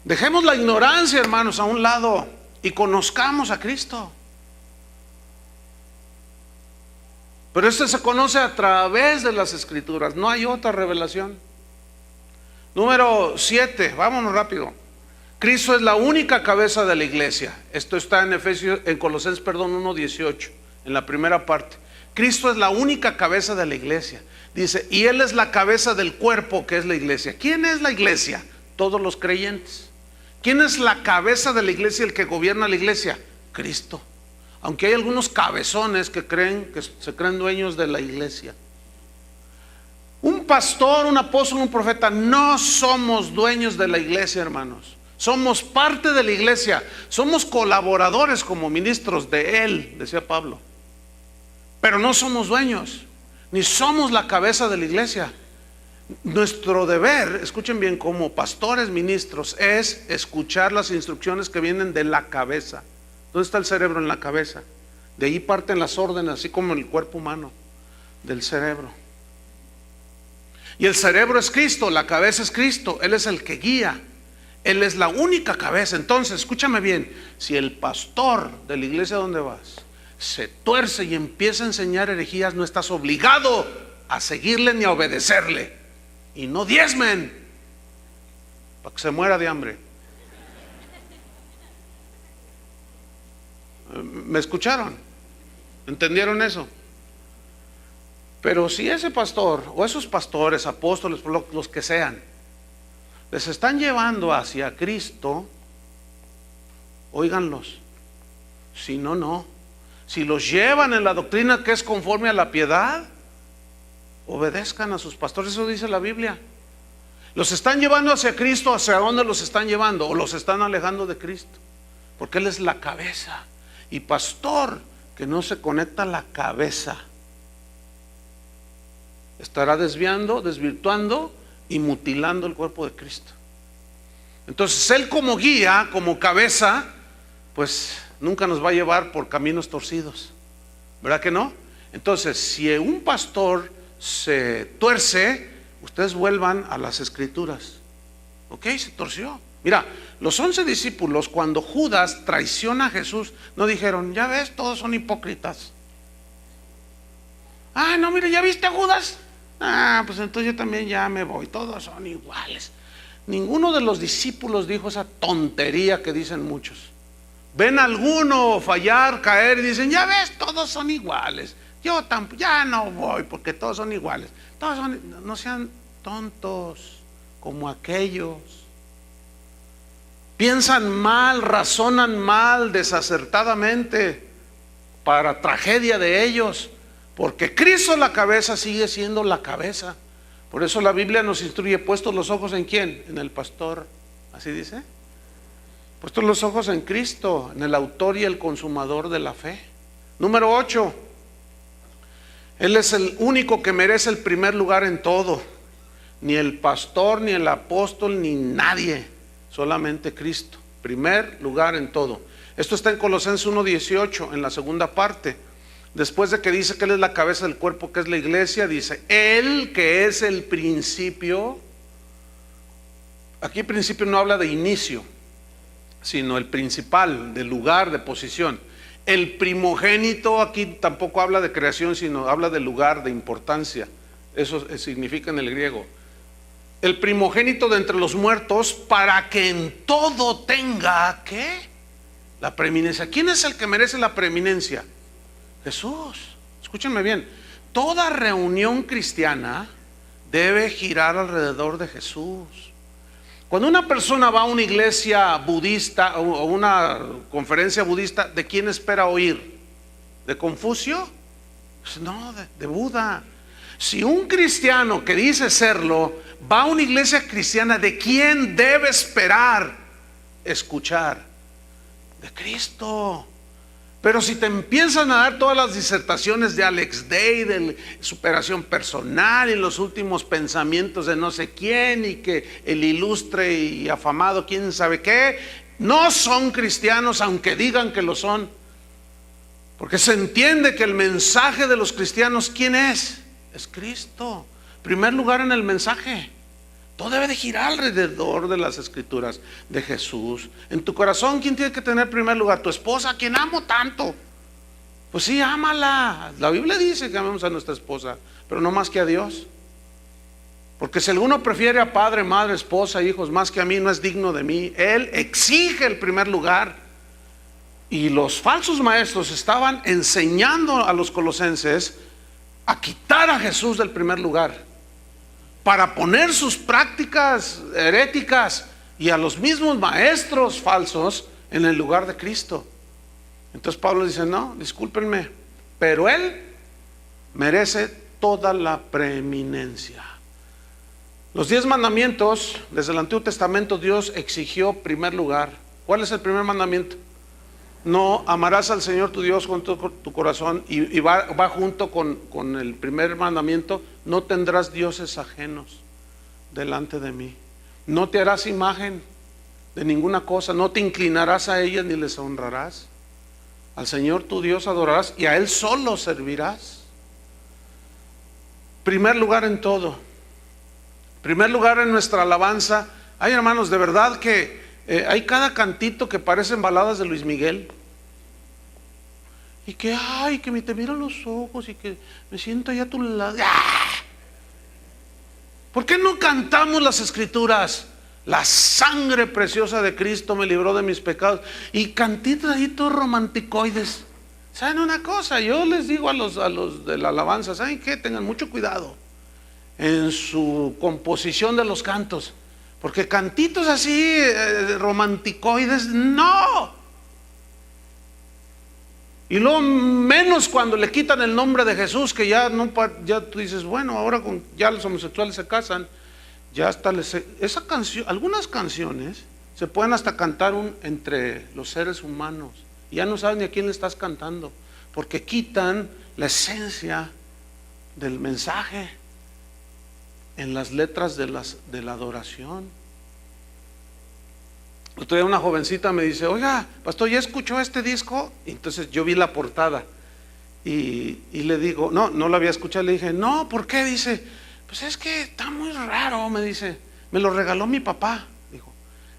Dejemos la ignorancia, hermanos, a un lado y conozcamos a Cristo. Pero esto se conoce a través de las Escrituras, no hay otra revelación. Número 7, vámonos rápido. Cristo es la única cabeza de la iglesia. Esto está en Colosenses 1:18, en la primera parte. Cristo es la única cabeza de la iglesia. Dice, y Él es la cabeza del cuerpo que es la iglesia. ¿Quién es la iglesia? Todos los creyentes. ¿Quién es la cabeza de la iglesia, el que gobierna la iglesia? Cristo. Aunque hay algunos cabezones que se creen dueños de la iglesia. Un pastor, un apóstol, un profeta, no somos dueños de la iglesia, hermanos. Somos parte de la iglesia. Somos colaboradores como ministros de Él, decía Pablo. Pero no somos dueños, ni somos la cabeza de la iglesia. Nuestro deber, escuchen bien, como pastores, ministros, es escuchar las instrucciones que vienen de la cabeza. ¿Dónde está el cerebro? En la cabeza. De ahí parten las órdenes, así como el cuerpo humano, del cerebro. Y el cerebro es Cristo, la cabeza es Cristo. Él es el que guía. Él es la única cabeza. Entonces, escúchame bien, si el pastor de la iglesia donde vas se tuerce y empieza a enseñar herejías, no estás obligado a seguirle ni a obedecerle. Y no diezmen para que se muera de hambre. ¿Me escucharon? ¿Entendieron eso? Pero si ese pastor o esos pastores, apóstoles, los que sean, les están llevando hacia Cristo, óiganlos. Si no, no. Si los llevan en la doctrina que es conforme a la piedad, obedezcan a sus pastores. Eso dice la Biblia. Los están llevando hacia Cristo. ¿Hacia dónde los están llevando? O los están alejando de Cristo, porque Él es la cabeza. Y pastor que no se conecta a la cabeza estará desviando, desvirtuando y mutilando el cuerpo de Cristo. Entonces Él como guía, como cabeza, pues nunca nos va a llevar por caminos torcidos, ¿verdad que no? Entonces, si un pastor se tuerce, ustedes vuelvan a las Escrituras. Ok, se torció. Mira, los 11 discípulos, cuando Judas traiciona a Jesús, no dijeron, ya ves, todos son hipócritas. Ah, no, mire, ¿ya viste a Judas? Ah, pues entonces yo también ya me voy, todos son iguales. Ninguno de los discípulos dijo esa tontería que dicen muchos. Ven a alguno fallar, caer y dicen, ya ves, todos son iguales. Yo ya no voy porque todos son iguales. No sean tontos como aquellos. Piensan mal, razonan mal, desacertadamente, para tragedia de ellos, porque Cristo la cabeza sigue siendo la cabeza. Por eso la Biblia nos instruye: puestos los ojos en ¿quién? En el pastor. Así dice: puestos los ojos en Cristo, en el autor y el consumador de la fe. Número 8, Él es el único que merece el primer lugar en todo. Ni el pastor, ni el apóstol, ni nadie, solamente Cristo. Primer lugar en todo. Esto está en Colosenses 1:18, en la segunda parte. Después de que dice que Él es la cabeza del cuerpo, que es la iglesia, dice: Él que es el principio. Aquí principio no habla de inicio, sino el principal, de lugar, de posición. El primogénito aquí tampoco habla de creación, sino habla de lugar, de importancia. Eso significa en el griego. El primogénito de entre los muertos, para que en todo tenga, ¿qué? La preeminencia. ¿Quién es el que merece la preeminencia? Jesús. Escúchenme bien. Toda reunión cristiana debe girar alrededor de Jesús. Cuando una persona va a una iglesia budista o una conferencia budista, ¿de quién espera oír? ¿De Confucio? Pues no, de Buda. Si un cristiano que dice serlo va a una iglesia cristiana, ¿de quién debe esperar escuchar? De Cristo. Pero si te empiezan a dar todas las disertaciones de Alex Day, de superación personal y los últimos pensamientos de no sé quién, y que el ilustre y afamado quién sabe qué, no son cristianos aunque digan que lo son. Porque se entiende que el mensaje de los cristianos, ¿quién es? Es Cristo. Primer lugar en el mensaje. Todo debe de girar alrededor de las escrituras de Jesús. En tu corazón, ¿quién tiene que tener primer lugar? Tu esposa, a quien amo tanto. Pues sí, ámala. La Biblia dice que amemos a nuestra esposa, pero no más que a Dios. Porque si alguno prefiere a padre, madre, esposa, hijos más que a mí, no es digno de mí. Él exige el primer lugar. Y los falsos maestros estaban enseñando a los colosenses a quitar a Jesús del primer lugar, para poner sus prácticas heréticas y a los mismos maestros falsos en el lugar de Cristo. Entonces Pablo dice: no, discúlpenme, pero Él merece toda la preeminencia. Los 10 mandamientos, desde el Antiguo Testamento, Dios exigió primer lugar. ¿Cuál es el primer mandamiento? No, amarás al Señor tu Dios con todo tu corazón, y va junto con el primer mandamiento: no tendrás dioses ajenos delante de mí. No te harás imagen de ninguna cosa, no te inclinarás a ellas ni les honrarás. Al Señor tu Dios adorarás y a Él solo servirás. Primer lugar en todo. Primer lugar en nuestra alabanza. Ay, hermanos, de verdad que hay cada cantito que parecen baladas de Luis Miguel. Y que, ay, que te miro los ojos y que me siento allá a tu lado. ¡Ah! ¿Por qué no cantamos las escrituras? La sangre preciosa de Cristo me libró de mis pecados. Y cantitos ahí todos romanticoides. ¿Saben una cosa? Yo les digo a los de la alabanza: ¿saben qué? Tengan mucho cuidado en su composición de los cantos. Porque cantitos así romanticoides, no. Y luego menos cuando le quitan el nombre de Jesús, que ya no, ya tú dices, bueno, ahora ya los homosexuales se casan, ya hasta esa canción, algunas canciones se pueden hasta cantar entre los seres humanos, y ya no sabes ni a quién le estás cantando, porque quitan la esencia del mensaje en las letras de la adoración. Otro día una jovencita me dice: oiga, pastor, ¿ya escuchó este disco? Y entonces yo vi la portada y le digo, no la había escuchado. Le dije, no, ¿por qué? Dice, pues es que está muy raro, me dice, me lo regaló mi papá, dijo.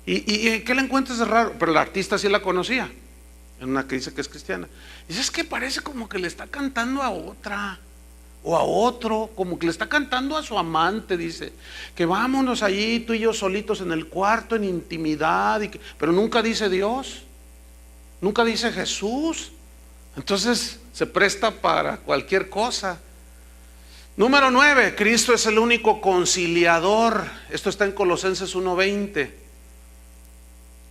¿Y qué le encuentras de raro? Pero la artista sí la conocía, en una que dice que es cristiana. Dice, es que parece como que le está cantando a otra o a otro, como que le está cantando a su amante. Dice, que vámonos allí tú y yo solitos en el cuarto, en intimidad, pero nunca dice Dios, nunca dice Jesús. Entonces se presta para cualquier cosa. Número 9, Cristo es el único conciliador. Esto está en Colosenses 1:20.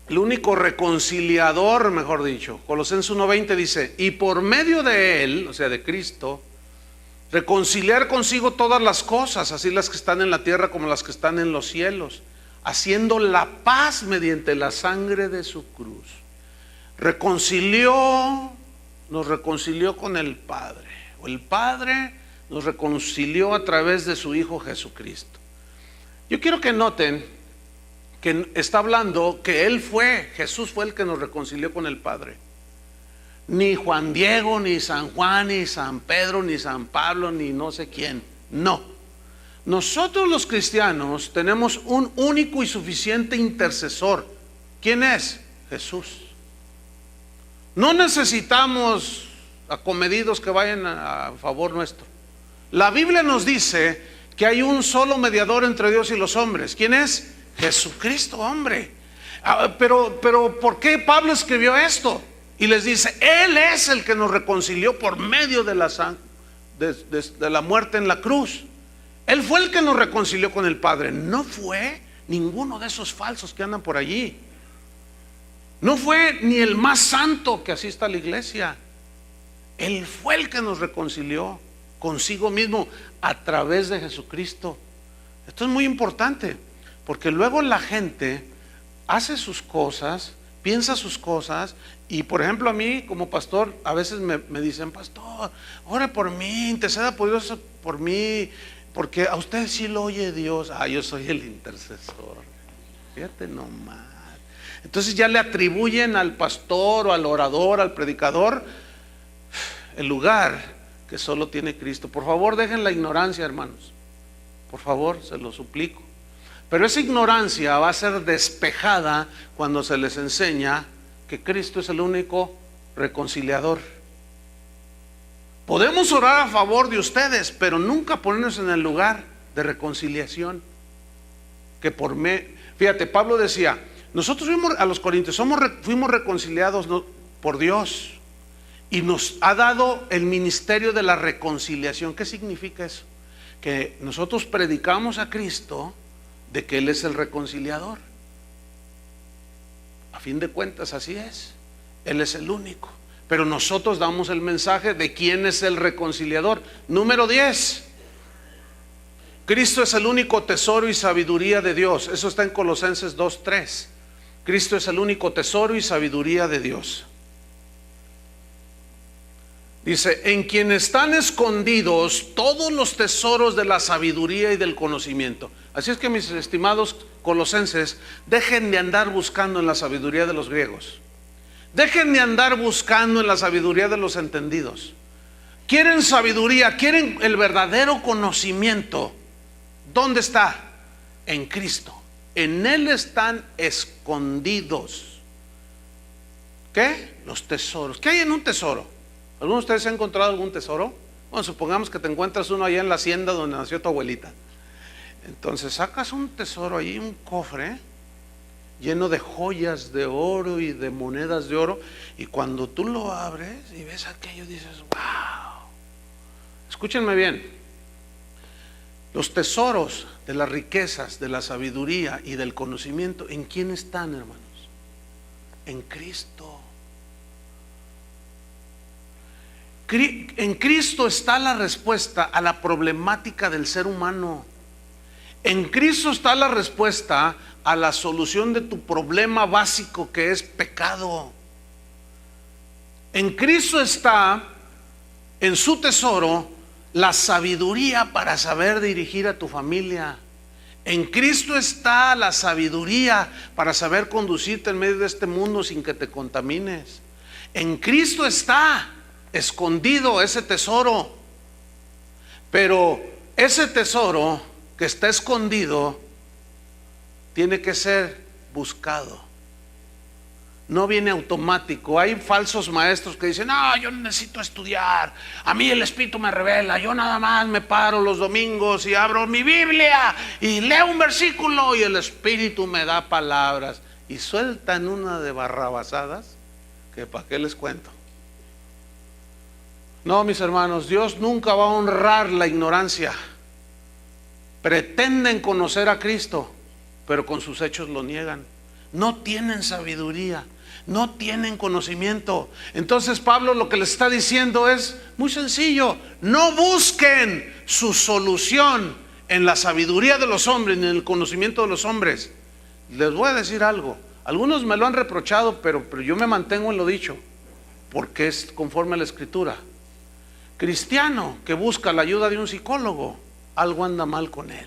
El único reconciliador, mejor dicho. Colosenses 1:20 dice: y por medio de Él, o sea de Cristo, reconciliar consigo todas las cosas, así las que están en la tierra como las que están en los cielos, haciendo la paz mediante la sangre de su cruz. Nos reconcilió con el Padre, o el Padre nos reconcilió a través de su Hijo Jesucristo. Yo quiero que noten que está hablando que Jesús fue el que nos reconcilió con el Padre. Ni Juan Diego, ni San Juan, ni San Pedro, ni San Pablo, ni no sé quién. No. Nosotros los cristianos tenemos un único y suficiente intercesor. ¿Quién es? Jesús. No necesitamos acomedidos que vayan a favor nuestro. La Biblia nos dice que hay un solo mediador entre Dios y los hombres. ¿Quién es? Jesucristo, hombre. Pero ¿por qué Pablo escribió esto? Y les dice, Él es el que nos reconcilió por medio de la muerte en la cruz. Él fue el que nos reconcilió con el Padre. No fue ninguno de esos falsos que andan por allí. No fue ni el más santo que asista a la iglesia. Él fue el que nos reconcilió consigo mismo a través de Jesucristo. Esto es muy importante, porque luego la gente hace sus cosas, piensa sus cosas, y por ejemplo a mí como pastor a veces me dicen: pastor, ore por mí, interceda por Dios por mí, porque a usted sí lo oye Dios. Yo soy el intercesor. Fíjate nomás. Entonces ya le atribuyen al pastor o al orador, al predicador, el lugar que solo tiene Cristo. Por favor, dejen la ignorancia, hermanos. Por favor, se lo suplico. Pero esa ignorancia va a ser despejada cuando se les enseña que Cristo es el único reconciliador. Podemos orar a favor de ustedes, pero nunca ponernos en el lugar de reconciliación. Fíjate, Pablo decía: nosotros fuimos a los Corintios, fuimos reconciliados por Dios, y nos ha dado el ministerio de la reconciliación. ¿Qué significa eso? Que nosotros predicamos a Cristo, de que Él es el reconciliador. A fin de cuentas así es. Él es el único. Pero nosotros damos el mensaje de quién es el reconciliador. Número 10. Cristo es el único tesoro y sabiduría de Dios. Eso está en Colosenses 2:3. Cristo es el único tesoro y sabiduría de Dios. Dice: en quien están escondidos todos los tesoros de la sabiduría y del conocimiento. Así es que, mis estimados colosenses, dejen de andar buscando en la sabiduría de los griegos. Dejen de andar buscando en la sabiduría de los entendidos. Quieren sabiduría, quieren el verdadero conocimiento. ¿Dónde está? En Cristo. En Él están escondidos. ¿Qué? Los tesoros. ¿Qué hay en un tesoro? ¿Alguno de ustedes ha encontrado algún tesoro? Bueno, supongamos que te encuentras uno allá en la hacienda donde nació tu abuelita. Entonces sacas un tesoro allí, un cofre lleno de joyas de oro y de monedas de oro, y cuando tú lo abres y ves aquello, dices: wow. Escúchenme bien. Los tesoros de las riquezas, de la sabiduría y del conocimiento, ¿en quién están, hermanos? En Cristo. En Cristo está la respuesta a la problemática del ser humano. En Cristo está la respuesta a la solución de tu problema básico, que es pecado. En Cristo está, en su tesoro, la sabiduría para saber dirigir a tu familia. En Cristo está la sabiduría para saber conducirte en medio de este mundo sin que te contamines. En Cristo está escondido ese tesoro. Pero ese tesoro que está escondido tiene que ser buscado. No viene automático. Hay falsos maestros que dicen: no, yo necesito estudiar, a mí el Espíritu me revela, yo nada más me paro los domingos y abro mi Biblia y leo un versículo y el Espíritu me da palabras, y sueltan una de barrabasadas que para qué les cuento. No, mis hermanos, Dios nunca va a honrar la ignorancia. Pretenden conocer a Cristo, pero con sus hechos lo niegan. No tienen sabiduría, no tienen conocimiento. Entonces Pablo lo que les está diciendo es muy sencillo: no busquen su solución en la sabiduría de los hombres ni en el conocimiento de los hombres. Les voy a decir algo. Algunos me lo han reprochado, pero yo me mantengo en lo dicho, porque es conforme a la Escritura. Cristiano que busca la ayuda de un psicólogo, algo anda mal con él.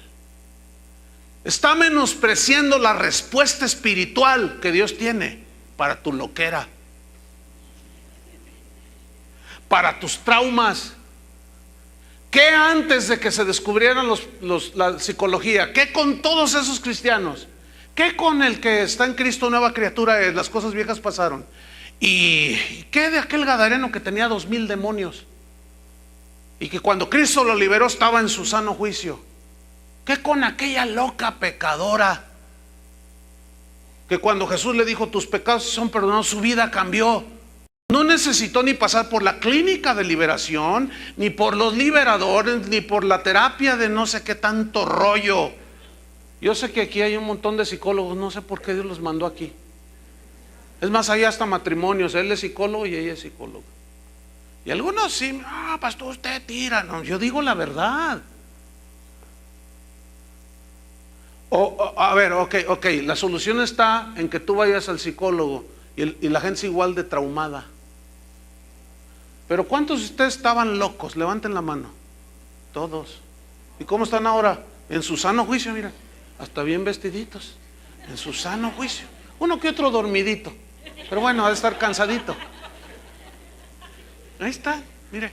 Está menospreciando la respuesta espiritual que Dios tiene para tu loquera, para tus traumas. ¿Qué antes de que se descubrieran la psicología? ¿Qué con todos esos cristianos? ¿Qué con el que está en Cristo nueva criatura? Las cosas viejas pasaron. ¿Y qué de aquel gadareno que tenía 2000 demonios? Y que cuando Cristo lo liberó estaba en su sano juicio. ¿Qué con aquella loca pecadora que cuando Jesús le dijo tus pecados son perdonados, su vida cambió? No necesitó ni pasar por la clínica de liberación, ni por los liberadores, ni por la terapia de no sé qué tanto rollo. Yo sé que aquí hay un montón de psicólogos, no sé por qué Dios los mandó aquí. Es más, hay hasta matrimonios, él es psicólogo y ella es psicóloga. Y algunos sí, pastor, usted tira. No, yo digo la verdad. A ver, ok, la solución está en que tú vayas al psicólogo y la gente es igual de traumada. Pero ¿cuántos de ustedes estaban locos? Levanten la mano. Todos. ¿Y cómo están ahora? En su sano juicio, mira, hasta bien vestiditos, en su sano juicio. Uno que otro dormidito, pero bueno, ha de estar cansadito. Ahí está, mire.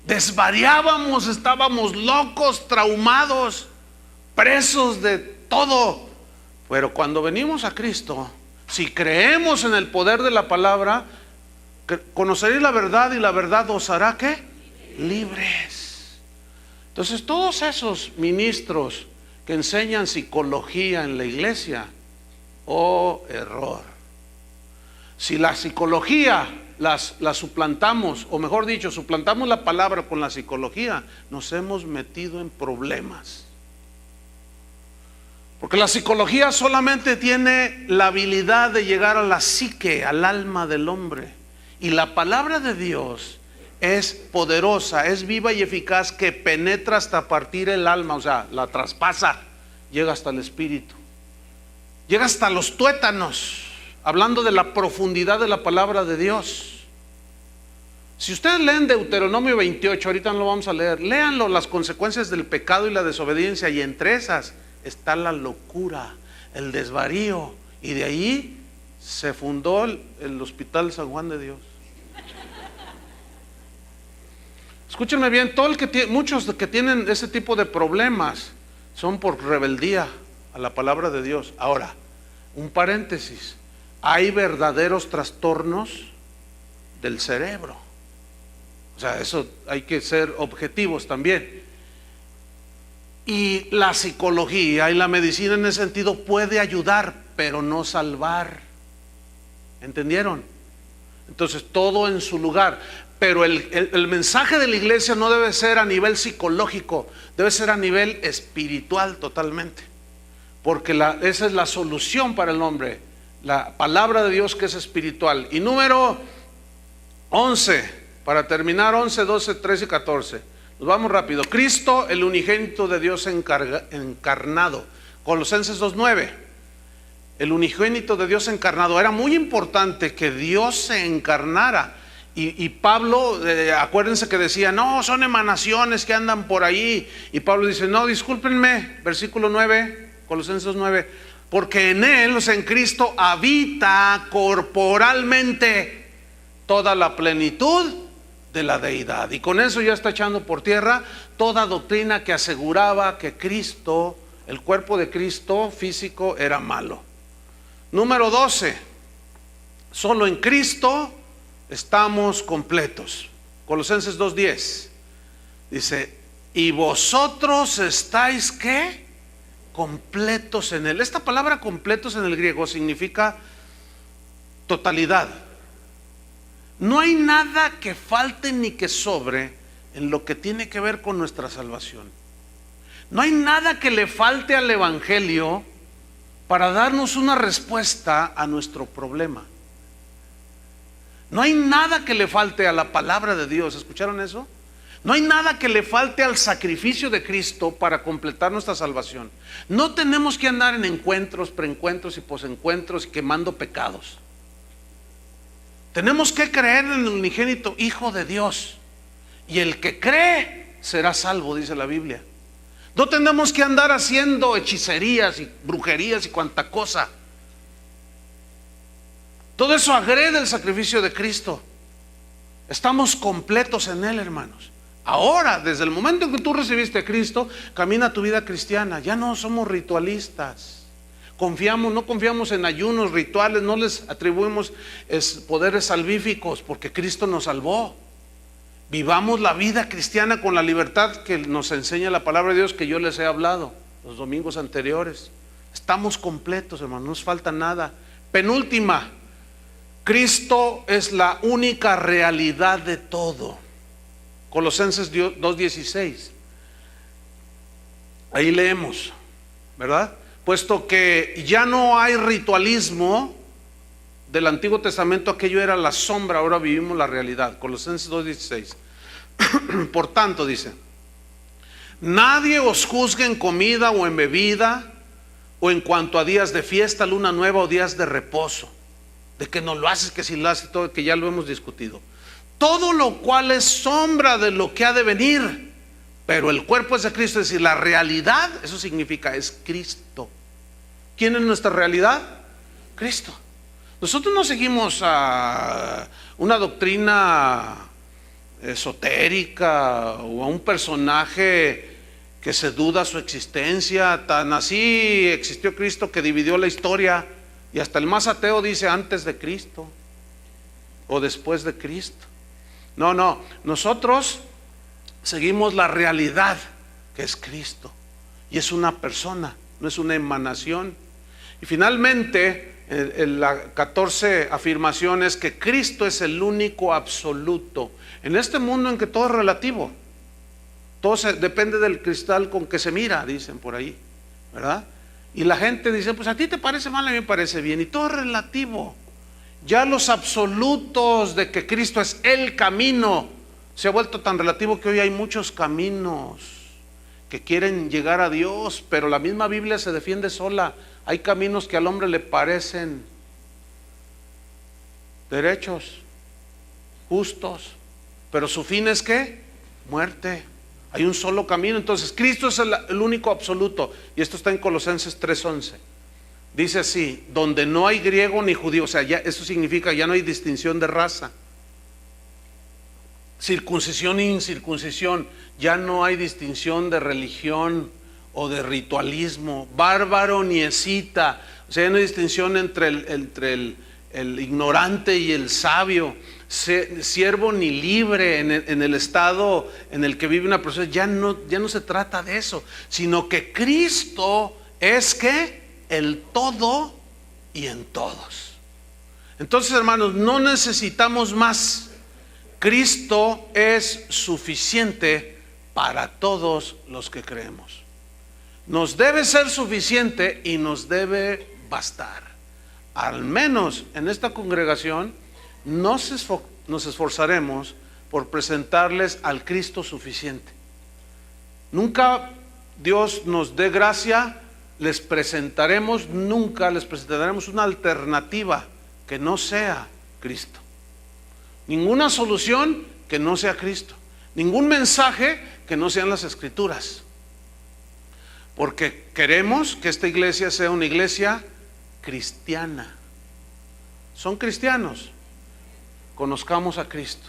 Desvariábamos, estábamos locos, traumados, presos de todo. Pero cuando venimos a Cristo, si creemos en el poder de la palabra, conoceréis la verdad y la verdad os hará ¿qué? Libres. Entonces todos esos ministros que enseñan psicología en la iglesia, error. Si la psicología la suplantamos, o mejor dicho, suplantamos la palabra con la psicología, nos hemos metido en problemas. Porque la psicología solamente tiene la habilidad de llegar a la psique, al alma del hombre. Y la palabra de Dios es poderosa, es viva y eficaz, que penetra hasta partir el alma, o sea, la traspasa, llega hasta el espíritu, llega hasta los tuétanos. Hablando de la profundidad de la palabra de Dios. Si ustedes leen Deuteronomio 28, ahorita no lo vamos a leer, léanlo, las consecuencias del pecado y la desobediencia, y entre esas está la locura, el desvarío, y de ahí se fundó el Hospital San Juan de Dios. Escúchenme bien, muchos que tienen ese tipo de problemas son por rebeldía a la palabra de Dios. Ahora, un paréntesis. Hay verdaderos trastornos del cerebro. O sea, eso hay que ser objetivos también. Y la psicología y la medicina en ese sentido puede ayudar, pero no salvar. ¿Entendieron? Entonces todo en su lugar. Pero el mensaje de la iglesia no debe ser a nivel psicológico, debe ser a nivel espiritual totalmente. Porque esa es la solución para el hombre. La palabra de Dios que es espiritual. Y número 11, para terminar, 11, 12, 13 y 14. Nos vamos rápido. Cristo, el unigénito de Dios encarnado. Colosenses 2:9. El unigénito de Dios encarnado. Era muy importante que Dios se encarnara. Y Pablo, acuérdense que decía, no, son emanaciones que andan por ahí. Y Pablo dice, no, discúlpenme, versículo 9, Colosenses 9. Porque en Él, o sea, en Cristo, habita corporalmente toda la plenitud de la deidad. Y con eso ya está echando por tierra toda doctrina que aseguraba que Cristo, el cuerpo de Cristo físico, era malo. Número 12. Solo en Cristo estamos completos. Colosenses 2:10. Dice, y vosotros estáis ¿qué? Completos en Él. Esta palabra completos en el griego significa totalidad, No hay nada que falte ni que sobre en lo que tiene que ver con nuestra salvación. No hay nada que le falte al Evangelio para darnos una respuesta a nuestro problema. No hay nada que le falte a la palabra de Dios. ¿Escucharon eso? No hay nada que le falte al sacrificio de Cristo para completar nuestra salvación. No tenemos que andar en encuentros, preencuentros y posencuentros quemando pecados. Tenemos que creer en el unigénito Hijo de Dios, y el que cree será salvo, dice la Biblia. No tenemos que andar haciendo hechicerías y brujerías y cuanta cosa. Todo eso agrede el sacrificio de Cristo. Estamos completos en Él, hermanos. Ahora, desde el momento en que tú recibiste a Cristo, camina tu vida cristiana. Ya no somos ritualistas. No confiamos en ayunos, rituales, no les atribuimos poderes salvíficos, porque Cristo nos salvó. Vivamos la vida cristiana con la libertad que nos enseña la palabra de Dios, que yo les he hablado los domingos anteriores. Estamos completos, hermanos, no nos falta nada. Penúltima, Cristo es la única realidad de todo. Colosenses 2:16. Ahí leemos, ¿verdad? Puesto que ya no hay ritualismo del Antiguo Testamento, aquello era la sombra, ahora vivimos la realidad. Colosenses 2:16. Por tanto, dice: nadie os juzgue en comida o en bebida, o en cuanto a días de fiesta, luna nueva o días de reposo, de que no lo haces, que si lo haces, todo, que ya lo hemos discutido. Todo lo cual es sombra de lo que ha de venir, pero el cuerpo es de Cristo. Es decir, la realidad, eso significa, es Cristo. ¿Quién es nuestra realidad? Cristo. Nosotros no seguimos a una doctrina esotérica o a un personaje que se duda su existencia. Tan así existió Cristo que dividió la historia, y hasta el más ateo dice antes de Cristo o después de Cristo. No, nosotros seguimos la realidad que es Cristo, y es una persona, no es una emanación. Y finalmente, en la 14 afirmaciones, que Cristo es el único absoluto. En este mundo en que todo es relativo, todo depende del cristal con que se mira, dicen por ahí, ¿verdad? Y la gente dice, pues a ti te parece mal, a mí me parece bien, y todo es relativo. Ya los absolutos de que Cristo es el camino se ha vuelto tan relativo que hoy hay muchos caminos que quieren llegar a Dios, pero la misma Biblia se defiende sola. Hay caminos que al hombre le parecen derechos, justos, pero su fin es ¿qué? Muerte. Hay un solo camino. Entonces Cristo es el único absoluto, y esto está en Colosenses 3:11. Dice así: donde no hay griego ni judío. O sea, ya, eso significa ya no hay distinción de raza, circuncisión e incircuncisión, ya no hay distinción de religión o de ritualismo, bárbaro ni escita. O sea, ya no hay distinción entre el ignorante y el sabio, siervo ni libre en el estado en el que vive una persona. Ya no se trata de eso, sino que Cristo es ¿qué? El todo y en todos. Entonces, hermanos, no necesitamos más. Cristo es suficiente para todos los que creemos. Nos debe ser suficiente y nos debe bastar. Al menos en esta congregación nos esforzaremos por presentarles al Cristo suficiente. Nunca Dios nos dé gracia, nunca les presentaremos una alternativa que no sea Cristo. Ninguna solución que no sea Cristo. Ningún mensaje que no sean las Escrituras. Porque queremos que esta iglesia sea una iglesia cristiana. ¿Son cristianos? Conozcamos a Cristo.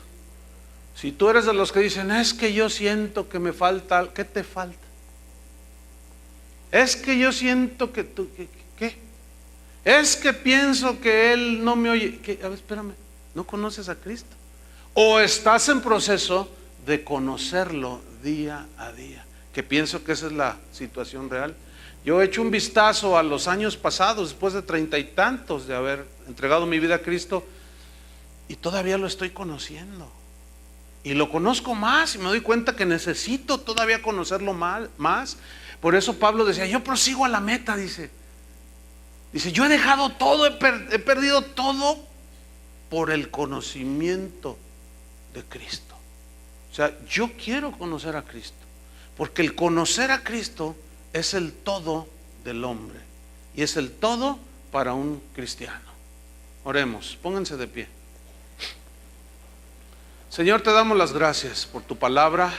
Si tú eres de los que dicen, es que yo siento que me falta, ¿qué te falta? Es que yo siento que tú, ¿qué? Es que pienso que Él no me oye. A ver, espérame, ¿no conoces a Cristo? ¿O estás en proceso de conocerlo día a día? Que pienso que esa es la situación real. Yo he hecho un vistazo a los años pasados, después de 30 y tantos de haber entregado mi vida a Cristo, y todavía lo estoy conociendo. Y lo conozco más y me doy cuenta que necesito todavía conocerlo más. Por eso Pablo decía, yo prosigo a la meta, dice, yo he dejado todo, he perdido todo por el conocimiento de Cristo. O sea, yo quiero conocer a Cristo, porque el conocer a Cristo es el todo del hombre y es el todo para un cristiano. Oremos, pónganse de pie. Señor, te damos las gracias por tu palabra.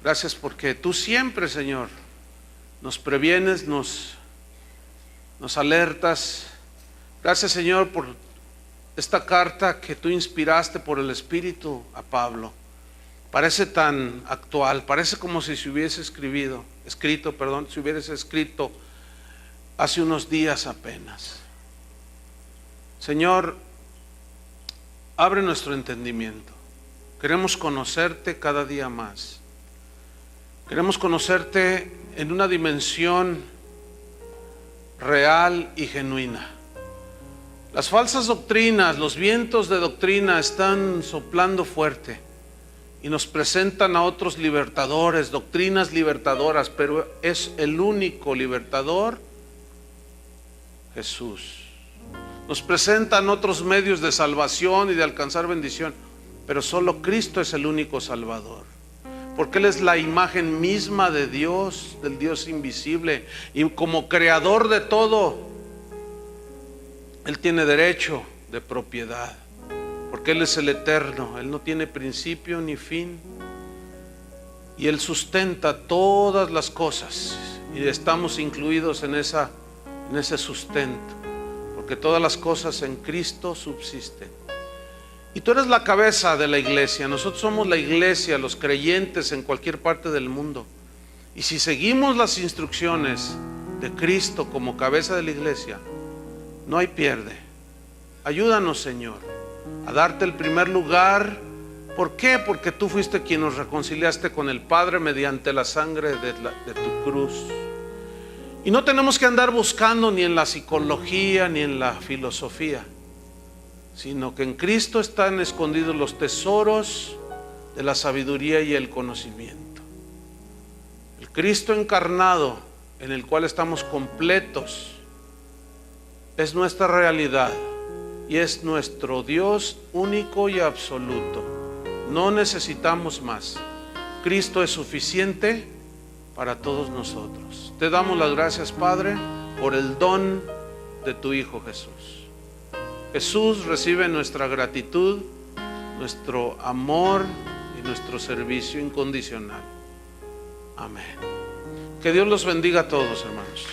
Gracias porque tú siempre, Señor, nos previenes, nos alertas. Gracias, Señor, por esta carta que tú inspiraste por el Espíritu a Pablo. Parece tan actual, parece como si se hubiese escrito hace unos días apenas. Señor, abre nuestro entendimiento. Queremos conocerte cada día más. Queremos conocerte en una dimensión real y genuina. Las falsas doctrinas, los vientos de doctrina están soplando fuerte y nos presentan a otros libertadores, doctrinas libertadoras, pero es el único libertador, Jesús. Nos presentan otros medios de salvación y de alcanzar bendición, pero solo Cristo es el único Salvador, porque Él es la imagen misma de Dios, del Dios invisible, y como creador de todo, Él tiene derecho de propiedad, porque Él es el eterno. Él no tiene principio ni fin, y Él sustenta todas las cosas, y estamos incluidos en ese sustento, porque todas las cosas en Cristo subsisten. Y tú eres la cabeza de la iglesia. Nosotros somos la iglesia, los creyentes en cualquier parte del mundo. Y si seguimos las instrucciones de Cristo como cabeza de la iglesia, no hay pierde. Ayúdanos, Señor, a darte el primer lugar. ¿Por qué? Porque tú fuiste quien nos reconciliaste con el Padre mediante la sangre de tu cruz. Y no tenemos que andar buscando ni en la psicología ni en la filosofía, sino que en Cristo están escondidos los tesoros de la sabiduría y el conocimiento. El Cristo encarnado, en el cual estamos completos, es nuestra realidad y es nuestro Dios único y absoluto. No necesitamos más. Cristo es suficiente para todos nosotros. Te damos las gracias, Padre, por el don de tu Hijo Jesús. Jesús, recibe nuestra gratitud, nuestro amor y nuestro servicio incondicional. Amén. Que Dios los bendiga a todos, hermanos.